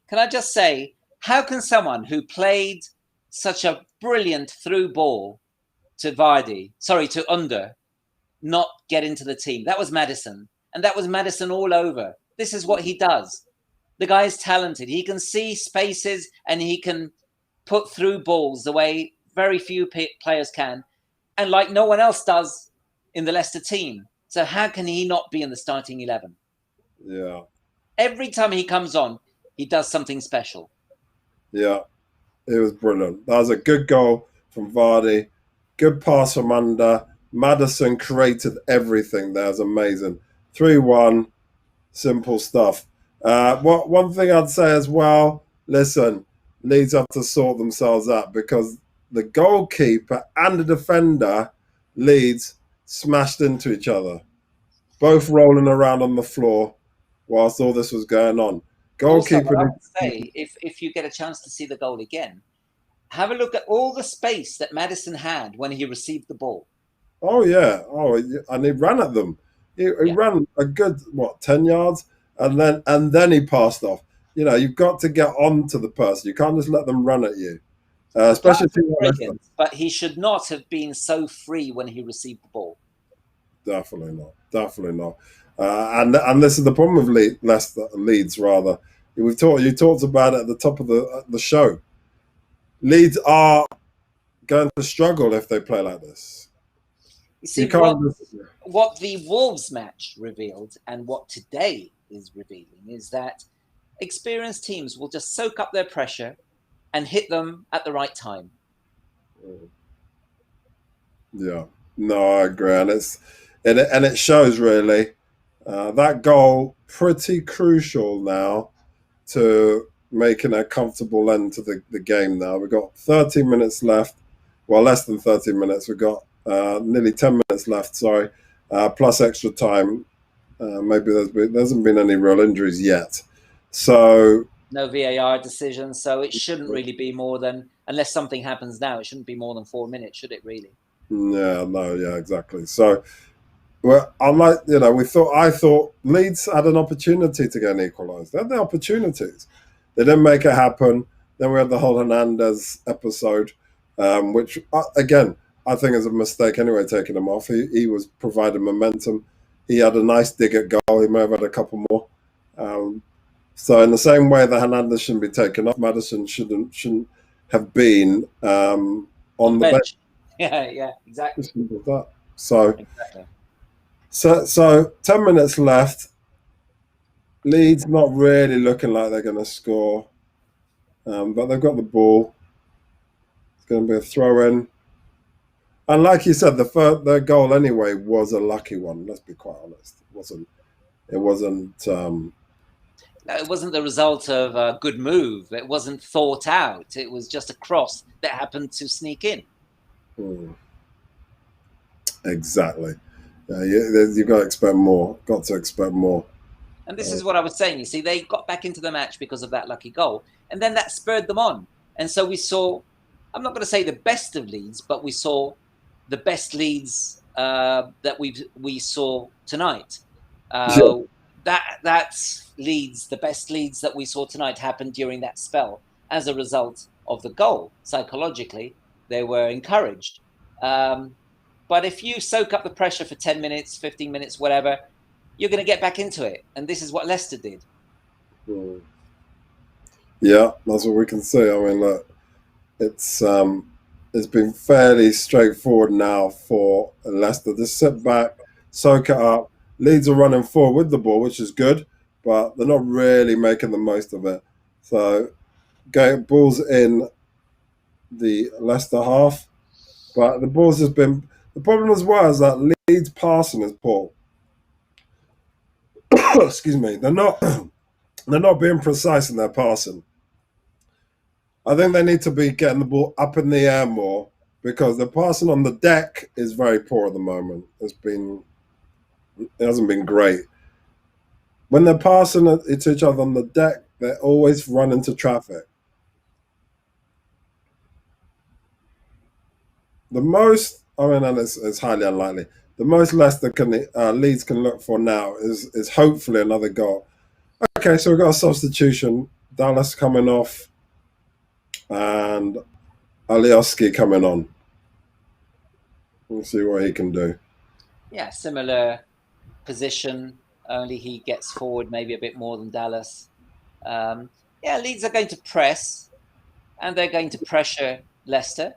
Can I just say, how can someone who played such a brilliant through ball to Vardy, sorry, to Under, not get into the team? That was Maddison. And that was Maddison all over. This is what he does. The guy is talented. He can see spaces and he can put through balls the way very few players can. And like no one else does in the Leicester team. So how can he not be in the starting 11? Yeah. Every time he comes on, he does something special. Yeah. It was brilliant. That was a good goal from Vardy. Good pass from Under. Maddison created everything. That was amazing. 3-1. Simple stuff. One thing I'd say as well, listen, Leeds have to sort themselves out because the goalkeeper and the defender, Leeds, smashed into each other, both rolling around on the floor whilst all this was going on. Also, Goalkeeper, I would say, if you get a chance to see the goal again, have a look at all the space that Maddison had when he received the ball. oh yeah, and he ran at them. He ran a good 10 yards, and then he passed off. You know, you've got to get on to the person. You can't just let them run at you, The especially pass was brilliant, but he should not have been so free when he received the ball. Definitely not. Definitely not. And this is the problem with Leeds rather. You talked about it at the top of the show. Leeds are going to struggle if they play like this. You see, what the Wolves match revealed and what today is revealing is that experienced teams will just soak up their pressure and hit them at the right time. Yeah, no, I agree, and it shows really. That goal pretty crucial now to making a comfortable end to the game. Now we've got 30 minutes left. Well, less than 30 minutes. We've got nearly 10 minutes left. Sorry, plus extra time. Maybe there hasn't been any real injuries yet. So no VAR decision, so it shouldn't really be more than, unless something happens now, it shouldn't be more than 4 minutes, should it really? Yeah, no, yeah, exactly. So, well, I thought Leeds had an opportunity to get an equalised. They had the opportunities. They didn't make it happen. Then we had the whole Hernandez episode, which, again, I think is a mistake anyway, taking him off. He was providing momentum. He had a nice dig at goal. He may have had a couple more. So in the same way that Hernandez shouldn't be taken off, Maddison shouldn't have been on the bench. Yeah, exactly. So, exactly. So 10 minutes left. Leeds not really looking like they're going to score, but they've got the ball. It's going to be a throw in. And like you said, their goal anyway was a lucky one. Let's be quite honest. It wasn't it wasn't the result of a good move. It wasn't thought out. It was just a cross that happened to sneak in. Exactly. You've got to expect more. Got to expect more. And this is what I was saying. You see, they got back into the match because of that lucky goal. And then that spurred them on. And so we saw, I'm not going to say the best of Leeds, but we saw the best Leeds that we saw tonight. That's Leeds, the best Leeds that we saw tonight happened during that spell as a result of the goal. Psychologically, they were encouraged. But if you soak up the pressure for 10 minutes, 15 minutes, whatever, you're going to get back into it. And this is what Leicester did. Yeah, that's what we can see. I mean, look, it's been fairly straightforward now for Leicester. Just sit back, soak it up. Leeds are running forward with the ball, which is good, but they're not really making the most of it. So, ball's in the Leicester half, but the ball's just been The problem as well is that Leeds passing is poor. Excuse me. They're not being precise in their passing. I think they need to be getting the ball up in the air more because the passing on the deck is very poor at the moment. It hasn't been great. When they're passing it to each other on the deck, they always run into traffic. The most, I mean, and it's highly unlikely. The most Leeds can look for now is hopefully another goal. Okay, so we've got a substitution. Dallas coming off and Alioski coming on. We'll see what he can do. Yeah, similar position, only he gets forward maybe a bit more than Dallas. Yeah, Leeds are going to press and they're going to pressure Leicester.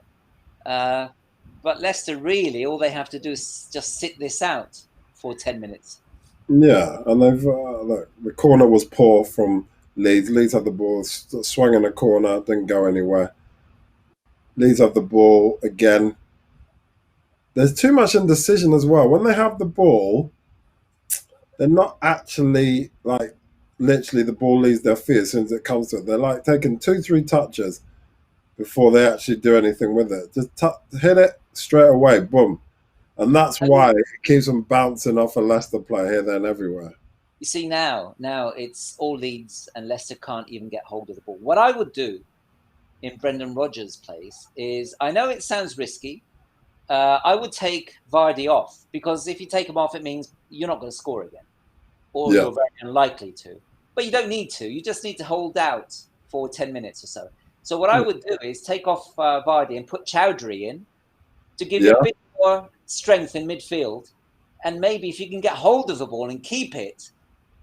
But Leicester, really, all they have to do is just sit this out for 10 minutes. Yeah, and the corner was poor from Leeds. Leeds had the ball, swung in the corner, didn't go anywhere. Leeds have the ball again. There's too much indecision as well. When they have the ball, they're not actually like literally the ball leaves their feet as soon as it comes to it. They're like taking 2, 3 touches before they actually do anything with it. Just hit it straight away, boom. And that's why it keeps them bouncing off a Leicester player here, there, and everywhere. You see now it's all Leeds and Leicester can't even get hold of the ball. What I would do in Brendan Rodgers' place is, I know it sounds risky, I would take Vardy off, because if you take him off, it means you're not going to score again, or you're very unlikely to. But you don't need to. You just need to hold out for 10 minutes or so. So what I would do is take off Vardy and put Chowdhury in to give you a bit more strength in midfield. And maybe if you can get hold of the ball and keep it,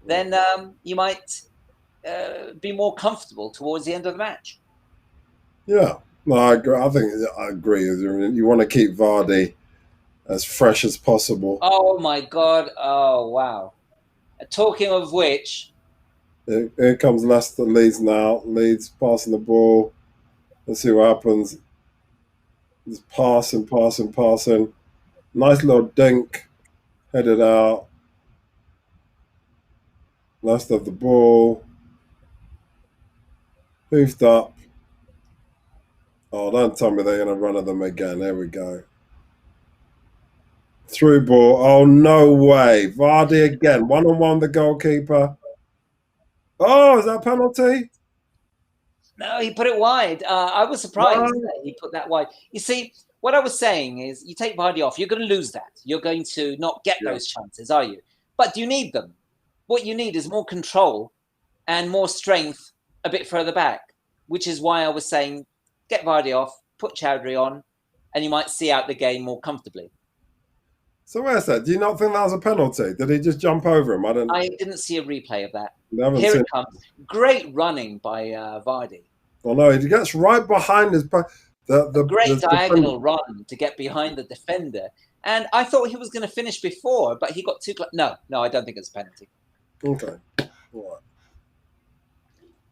then you might be more comfortable towards the end of the match. Yeah, no, I agree. I agree. You want to keep Vardy as fresh as possible. Oh my God! Oh wow! Talking of which, here comes Leeds now. Leeds passing the ball. Let's see what happens. Just passing. Nice little dink, headed out. Last of the ball. Hoofed up. Oh, don't tell me they're going to run at them again. There we go. Through ball. Oh, no way. Vardy again. One-on-one, the goalkeeper. Oh, is that a penalty? no, he put it wide. I was surprised that he put that wide. You see, what I was saying is, you take Vardy off, you're going to lose that. You're going to not get those chances, are you? But do you need them? What you need is more control and more strength a bit further back, which is why I was saying, get Vardy off, put Chowdhury on, and you might see out the game more comfortably. So where's that? Do you not think that was a penalty? Did he just jump over him? I didn't see a replay of that. Here it comes. Great running by Vardy. Oh no, he gets right behind his great diagonal run to get behind the defender. And I thought he was going to finish before, but he got too close. No, I don't think it's a penalty. Okay. All right.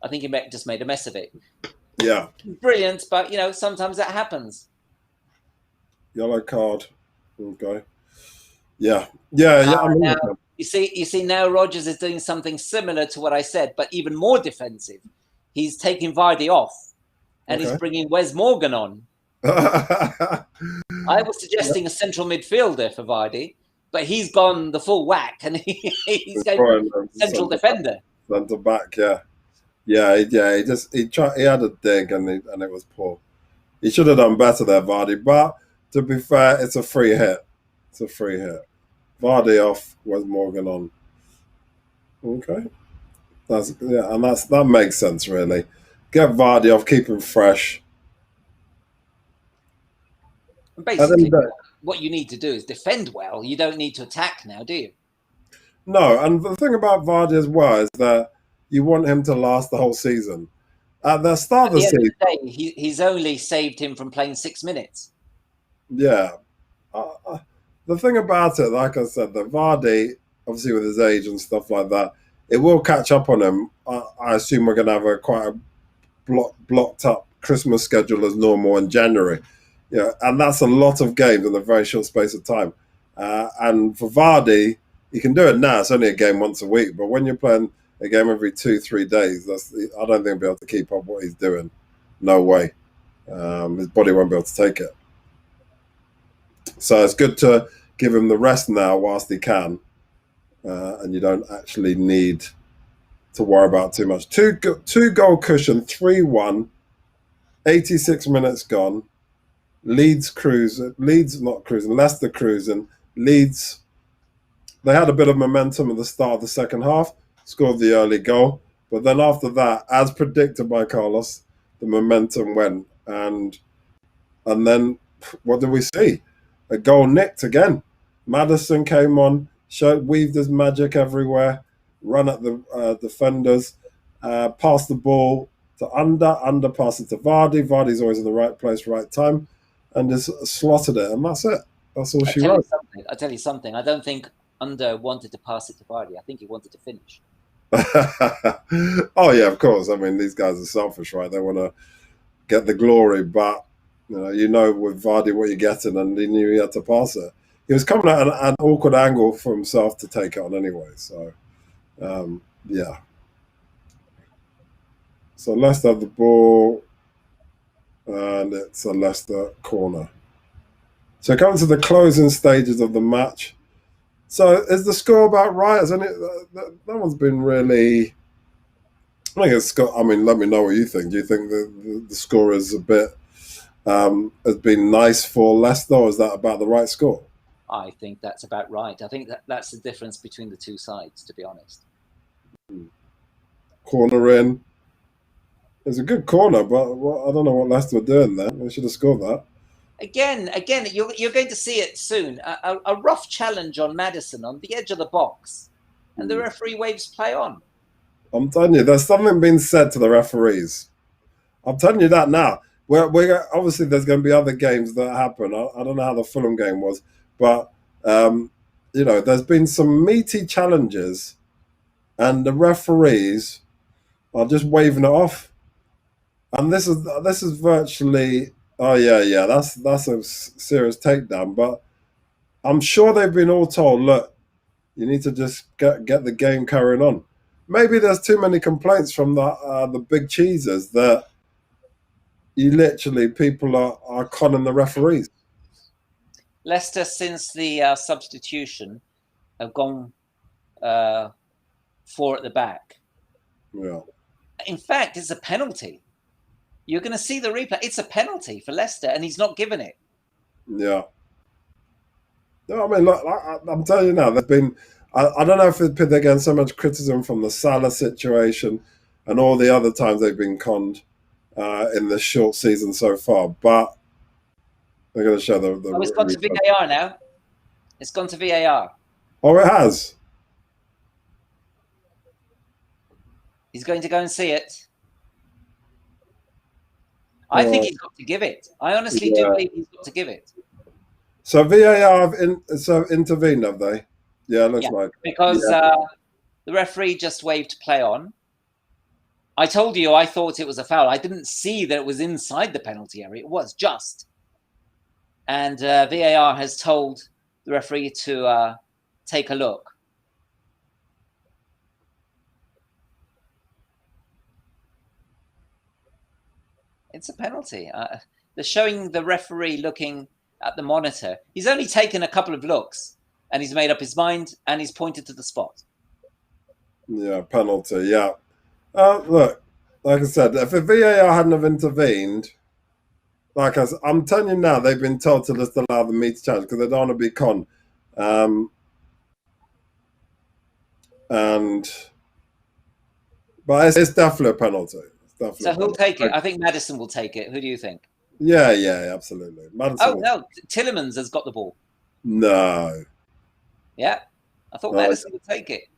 I think he just made a mess of it. Yeah. Brilliant, but sometimes that happens. Yellow card. Okay. Yeah. Now, you see now Rodgers is doing something similar to what I said, but even more defensive. He's taking Vardy off and he's bringing Wes Morgan on. I was suggesting a central midfielder for Vardy, but he's gone the full whack and he's going central defender. Centre back, yeah. He had a dig and it was poor. He should have done better there, Vardy. But to be fair, it's a free hit. Vardy off, Wes Morgan on. Okay. That makes sense, really. Get Vardy off, keep him fresh. Basically, what you need to do is defend well. You don't need to attack now, do you? No, and the thing about Vardy as well is that you want him to last the whole season. At the start of the season, he's only saved him from playing 6 minutes. Yeah. The thing about it, like I said, that Vardy, obviously with his age and stuff like that, it will catch up on him. I assume we're going to have quite a blocked up Christmas schedule as normal in January. Yeah, and that's a lot of games in a very short space of time. And for Vardy, you can do it now. It's only a game once a week, but when you're playing a game every 2-3 days, I don't think he'll be able to keep up what he's doing. No way. His body won't be able to take it. So it's good to give him the rest now whilst he can, and you don't actually need to worry about too much. Two goal cushion, 3-1, 86 minutes gone. Leeds not cruising, Leicester cruising. Leeds, they had a bit of momentum at the start of the second half, scored the early goal, but then after that, as predicted by Carlos, the momentum went, and then what did we see? A goal nicked again. Maddison came on, weaved his magic everywhere, run at the defenders, passed the ball to under pass it to Vardy. Vardy's always in the right place, right time, and just slotted it, and that's it. That's all I she tell you wrote. something. I tell you something. I don't think Under wanted to pass it to Vardy. I think he wanted to finish. Oh yeah, of course. I mean, these guys are selfish, right? They want to get the glory, but with Vardy what you're getting, and he knew he had to pass it. He was coming at an awkward angle for himself to take it on anyway. So yeah. So Leicester have the ball, and it's a Leicester corner. So coming to the closing stages of the match. So is the score about right? Has any that one's been really? I think it's got. I mean, let me know what you think. Do you think the score is a bit has been nice for Leicester, or is that about the right score? I think that's about right. I think that's the difference between the two sides, to be honest. Corner in. It's a good corner, but I don't know what Leicester were doing there. They should have scored that. Again, you're going to see it soon. A rough challenge on Maddison on the edge of the box, and the referee waves play on. I'm telling you, there's something being said to the referees. I'm telling you that now. We're obviously there's going to be other games that happen. I don't know how the Fulham game was, but there's been some meaty challenges, and the referees are just waving it off. And this is virtually, oh yeah, that's a serious takedown. But I'm sure they've been all told, look, you need to just get the game carrying on. Maybe there's too many complaints from the big cheeses that people are conning the referees. Leicester, since the substitution, have gone 4 at the back. Yeah. In fact, it's a penalty. You're going to see the replay. It's a penalty for Leicester, and he's not given it. Yeah. No, I mean, look, I'm telling you now, there's been. I don't know if they're getting so much criticism from the Salah situation and all the other times they've been conned in this short season so far, but they're going to show the. It's gone to VAR now. It's gone to VAR. Oh, it has. He's going to go and see it. I think he's got to give it. I honestly do believe he's got to give it. So VAR have intervened, have they? Yeah, it looks like. Because the referee just waved play on. I told you I thought it was a foul. I didn't see that it was inside the penalty area. It was just. And VAR has told the referee to take a look. It's a penalty. They're showing the referee looking at the monitor. He's only taken a couple of looks, and he's made up his mind, and he's pointed to the spot. Yeah, penalty. Yeah. Look, like I said, if the VAR hadn't have intervened, I'm telling you now, they've been told to just allow the meat challenge because they don't want to be conned. But it's definitely a penalty. So who'll take it? I think Maddison will take it. Who do you think? Yeah, absolutely. Maddison no, Tillemans has got the ball. No. Yeah, I thought Maddison would take it.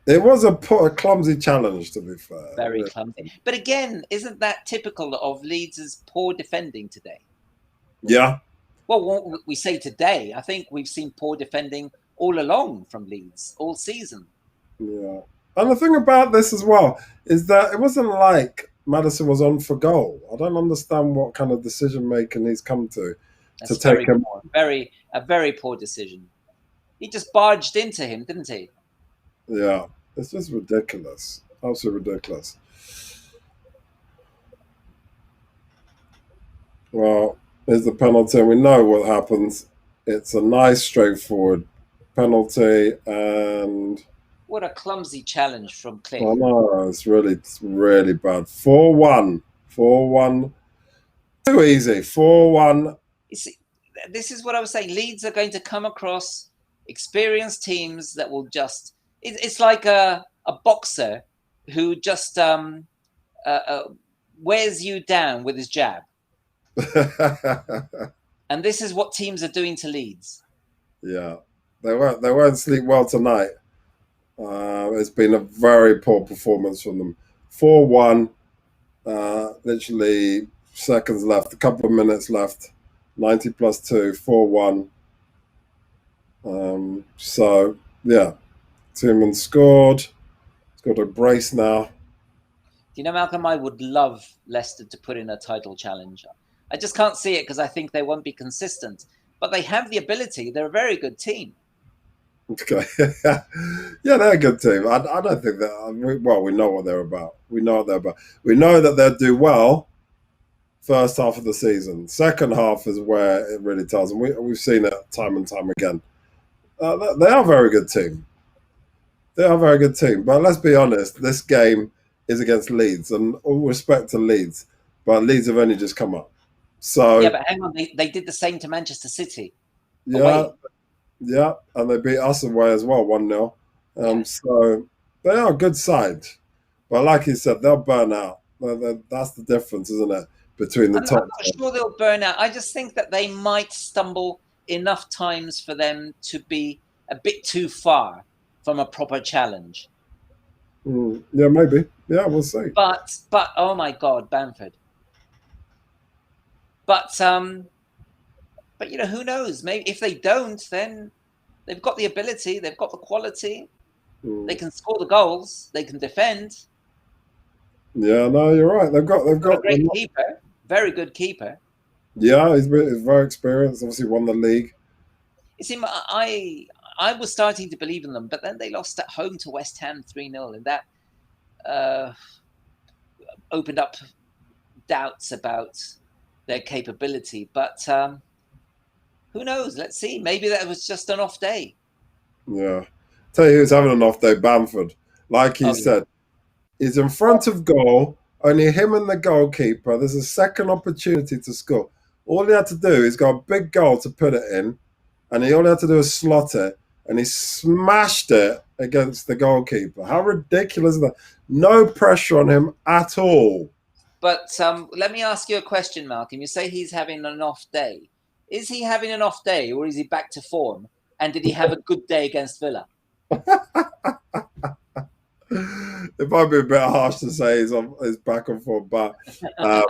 It was a clumsy challenge, to be fair. Very clumsy. But again, isn't that typical of Leeds' poor defending today? Yeah. Well, we say today. I think we've seen poor defending all along from Leeds, all season. Yeah. And the thing about this as well is that it wasn't like Madison was on for goal. I don't understand what kind of decision making he's come to That's take very him. poor. A very poor decision. He just barged into him, didn't he? Yeah, it's just ridiculous. Absolutely ridiculous. Well, here's the penalty, and we know what happens. It's a nice, straightforward penalty, and What a clumsy challenge from Cliff. oh no, it's really bad. 4-1. 4-1. Too easy. 4-1. You see, this is what I was saying. Leeds are going to come across experienced teams that will just. It's like a boxer who just wears you down with his jab. And this is what teams are doing to Leeds. Yeah, they won't sleep well tonight. It's been a very poor performance from them. 4-1. Literally seconds left, a couple of minutes left. 90 plus 2, 4-1. So yeah, Tillman scored. He's got a brace now. You know, Malcolm, I would love Leicester to put in a title challenge. I just can't see it because I think they won't be consistent. But they have the ability. They're a very good team. Okay. Yeah, they're a good team. I don't think that. Well, we know what they're about. We know what they're about. We know that they'll do well first half of the season. Second half is where it really tells them. We've seen it time and time again. They are a very good team. They are a very good team. But let's be honest, this game is against Leeds, and all respect to Leeds, but Leeds have only just come up. Yeah, So but hang on. They did the same to Manchester City yeah, away. yeah, and they beat us away as well, 1-0. Yeah. So they are a good side. But like you said, they'll burn out. That's the difference, isn't it, between the I'm top not team? sure they'll burn out. I just think that they might stumble enough times for them to be a bit too far from a proper challenge. Yeah, maybe. Yeah, we'll see. But oh my God, Bamford. But but you know, who knows? Maybe if they don't, then they've got the ability, they've got the quality, they Mm. can score the goals, they can defend. Yeah, no, you're right. They've got they've Got a got great them. keeper, very good keeper. Yeah, he's very experienced. Obviously, won the league. You see, I was starting to believe in them, but then they lost at home to West Ham 3-0, and that uh, opened up doubts about their capability. But who knows? Let's see. Maybe that was just an off day. Yeah, tell you who's having an off day. Bamford, like you Oh yeah, said, he's in front of goal. Only him and the goalkeeper. There's a second opportunity to score. All he had to do is got a big goal to put it in, and he only had to do is slot it, and he smashed it against the goalkeeper. How ridiculous is that? No pressure on him at all. but let me ask you a question, Malcolm. You say he's having an off day. Is he having an off day, or is he back to form? And did he have a good day against Villa? It might be a bit harsh to say he's back and forth, um,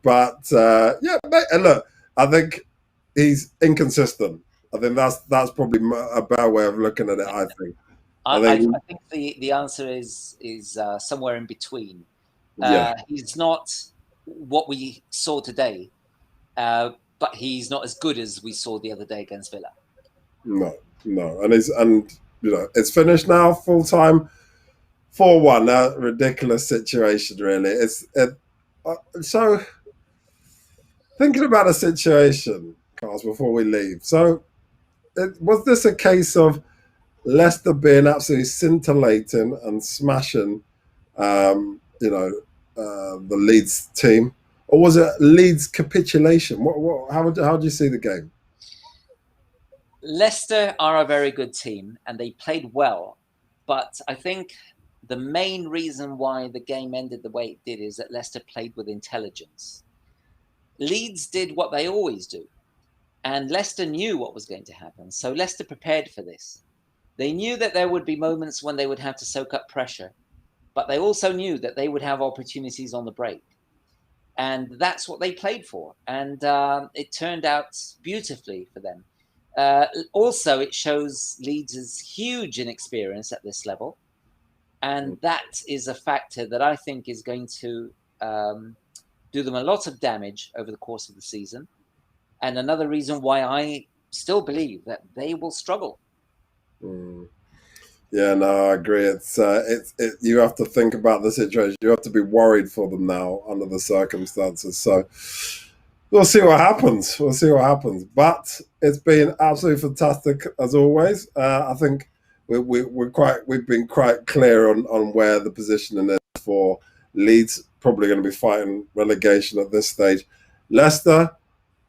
yeah, mate, and look, I think he's inconsistent. I think that's probably a better way of looking at it. I I think, think the answer is somewhere in between. yeah, He's not what we saw today, but he's not as good as we saw the other day against Villa. no, no, and it's finished now, full time, 4-1. That ridiculous situation, really. So thinking about a situation, Carlos, before we leave. So was this a case of Leicester being absolutely scintillating and smashing, the Leeds team, or was it Leeds capitulation? How do you see the game? Leicester are a very good team and they played well, but I think the main reason why the game ended the way it did is that Leicester played with intelligence. Leeds did what they always do, and Leicester knew what was going to happen. So Leicester prepared for this. They knew that there would be moments when they would have to soak up pressure, but they also knew that they would have opportunities on the break. And that's what they played for. And it turned out beautifully for them. Also, it shows Leeds is huge in experience at this level. And that is a factor that I think is going to do them a lot of damage over the course of the season. And another reason why I still believe that they will struggle. Mm. Yeah, no, I agree. You have to think about the situation. You have to be worried for them now under the circumstances. So we'll see what happens. We'll see what happens. But it's been absolutely fantastic as always. I think we've been quite clear on where the positioning is for Leeds. Probably going to be fighting relegation at this stage. Leicester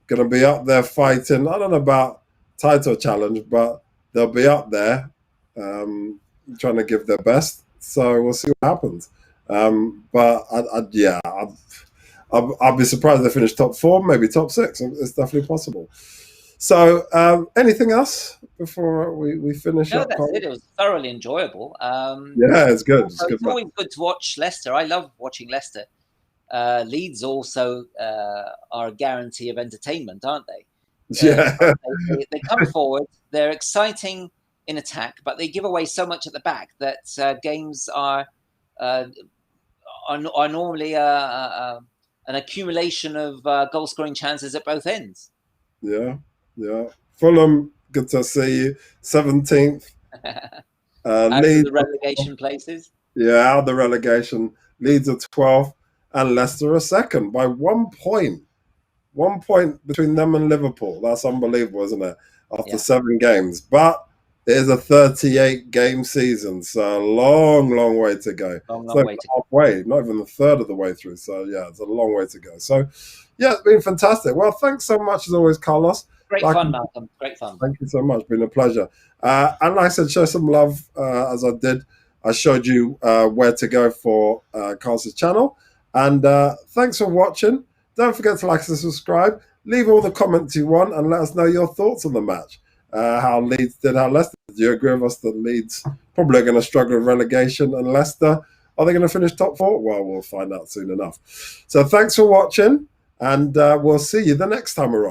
going to be up there fighting. I don't know about title challenge, but they'll be up there, trying to give their best. So we'll see what happens. But I'd be surprised if they finish top four, maybe top six. It's definitely possible. So, anything else before we finish No, up? that's it. It was thoroughly enjoyable. Yeah, it's good. Also, it's always good to watch Leicester. I love watching Leicester. Leeds also are a guarantee of entertainment, aren't they? Yeah. They come forward. They're exciting in attack, but they give away so much at the back that games are normally an accumulation of goal-scoring chances at both ends. Yeah, yeah. Fulham, good to see you. 17th. Out Leeds, of the relegation places. Yeah, out of the relegation. Leeds are 12th, and Leicester are second by 1 point. 1 point between them and Liverpool. That's unbelievable, isn't it? After 7 games. But it is a 38-game season, so a long, long way to go. Long way to halfway, not even a third of the way through. So, yeah, it's a long way to go. So, yeah, it's been fantastic. Well, thanks so much as always, Carlos. Great fun, Malcolm. Great fun. Thank you so much. It's been a pleasure. And like I said, show some love as I did. I showed you where to go for Carlos's channel. And thanks for watching. Don't forget to like and subscribe. Leave all the comments you want and let us know your thoughts on the match. How Leeds did, how Leicester did. Do you agree with us that Leeds probably going to struggle with relegation, and Leicester, are they going to finish top 4? Well, we'll find out soon enough. So thanks for watching, and we'll see you the next time around.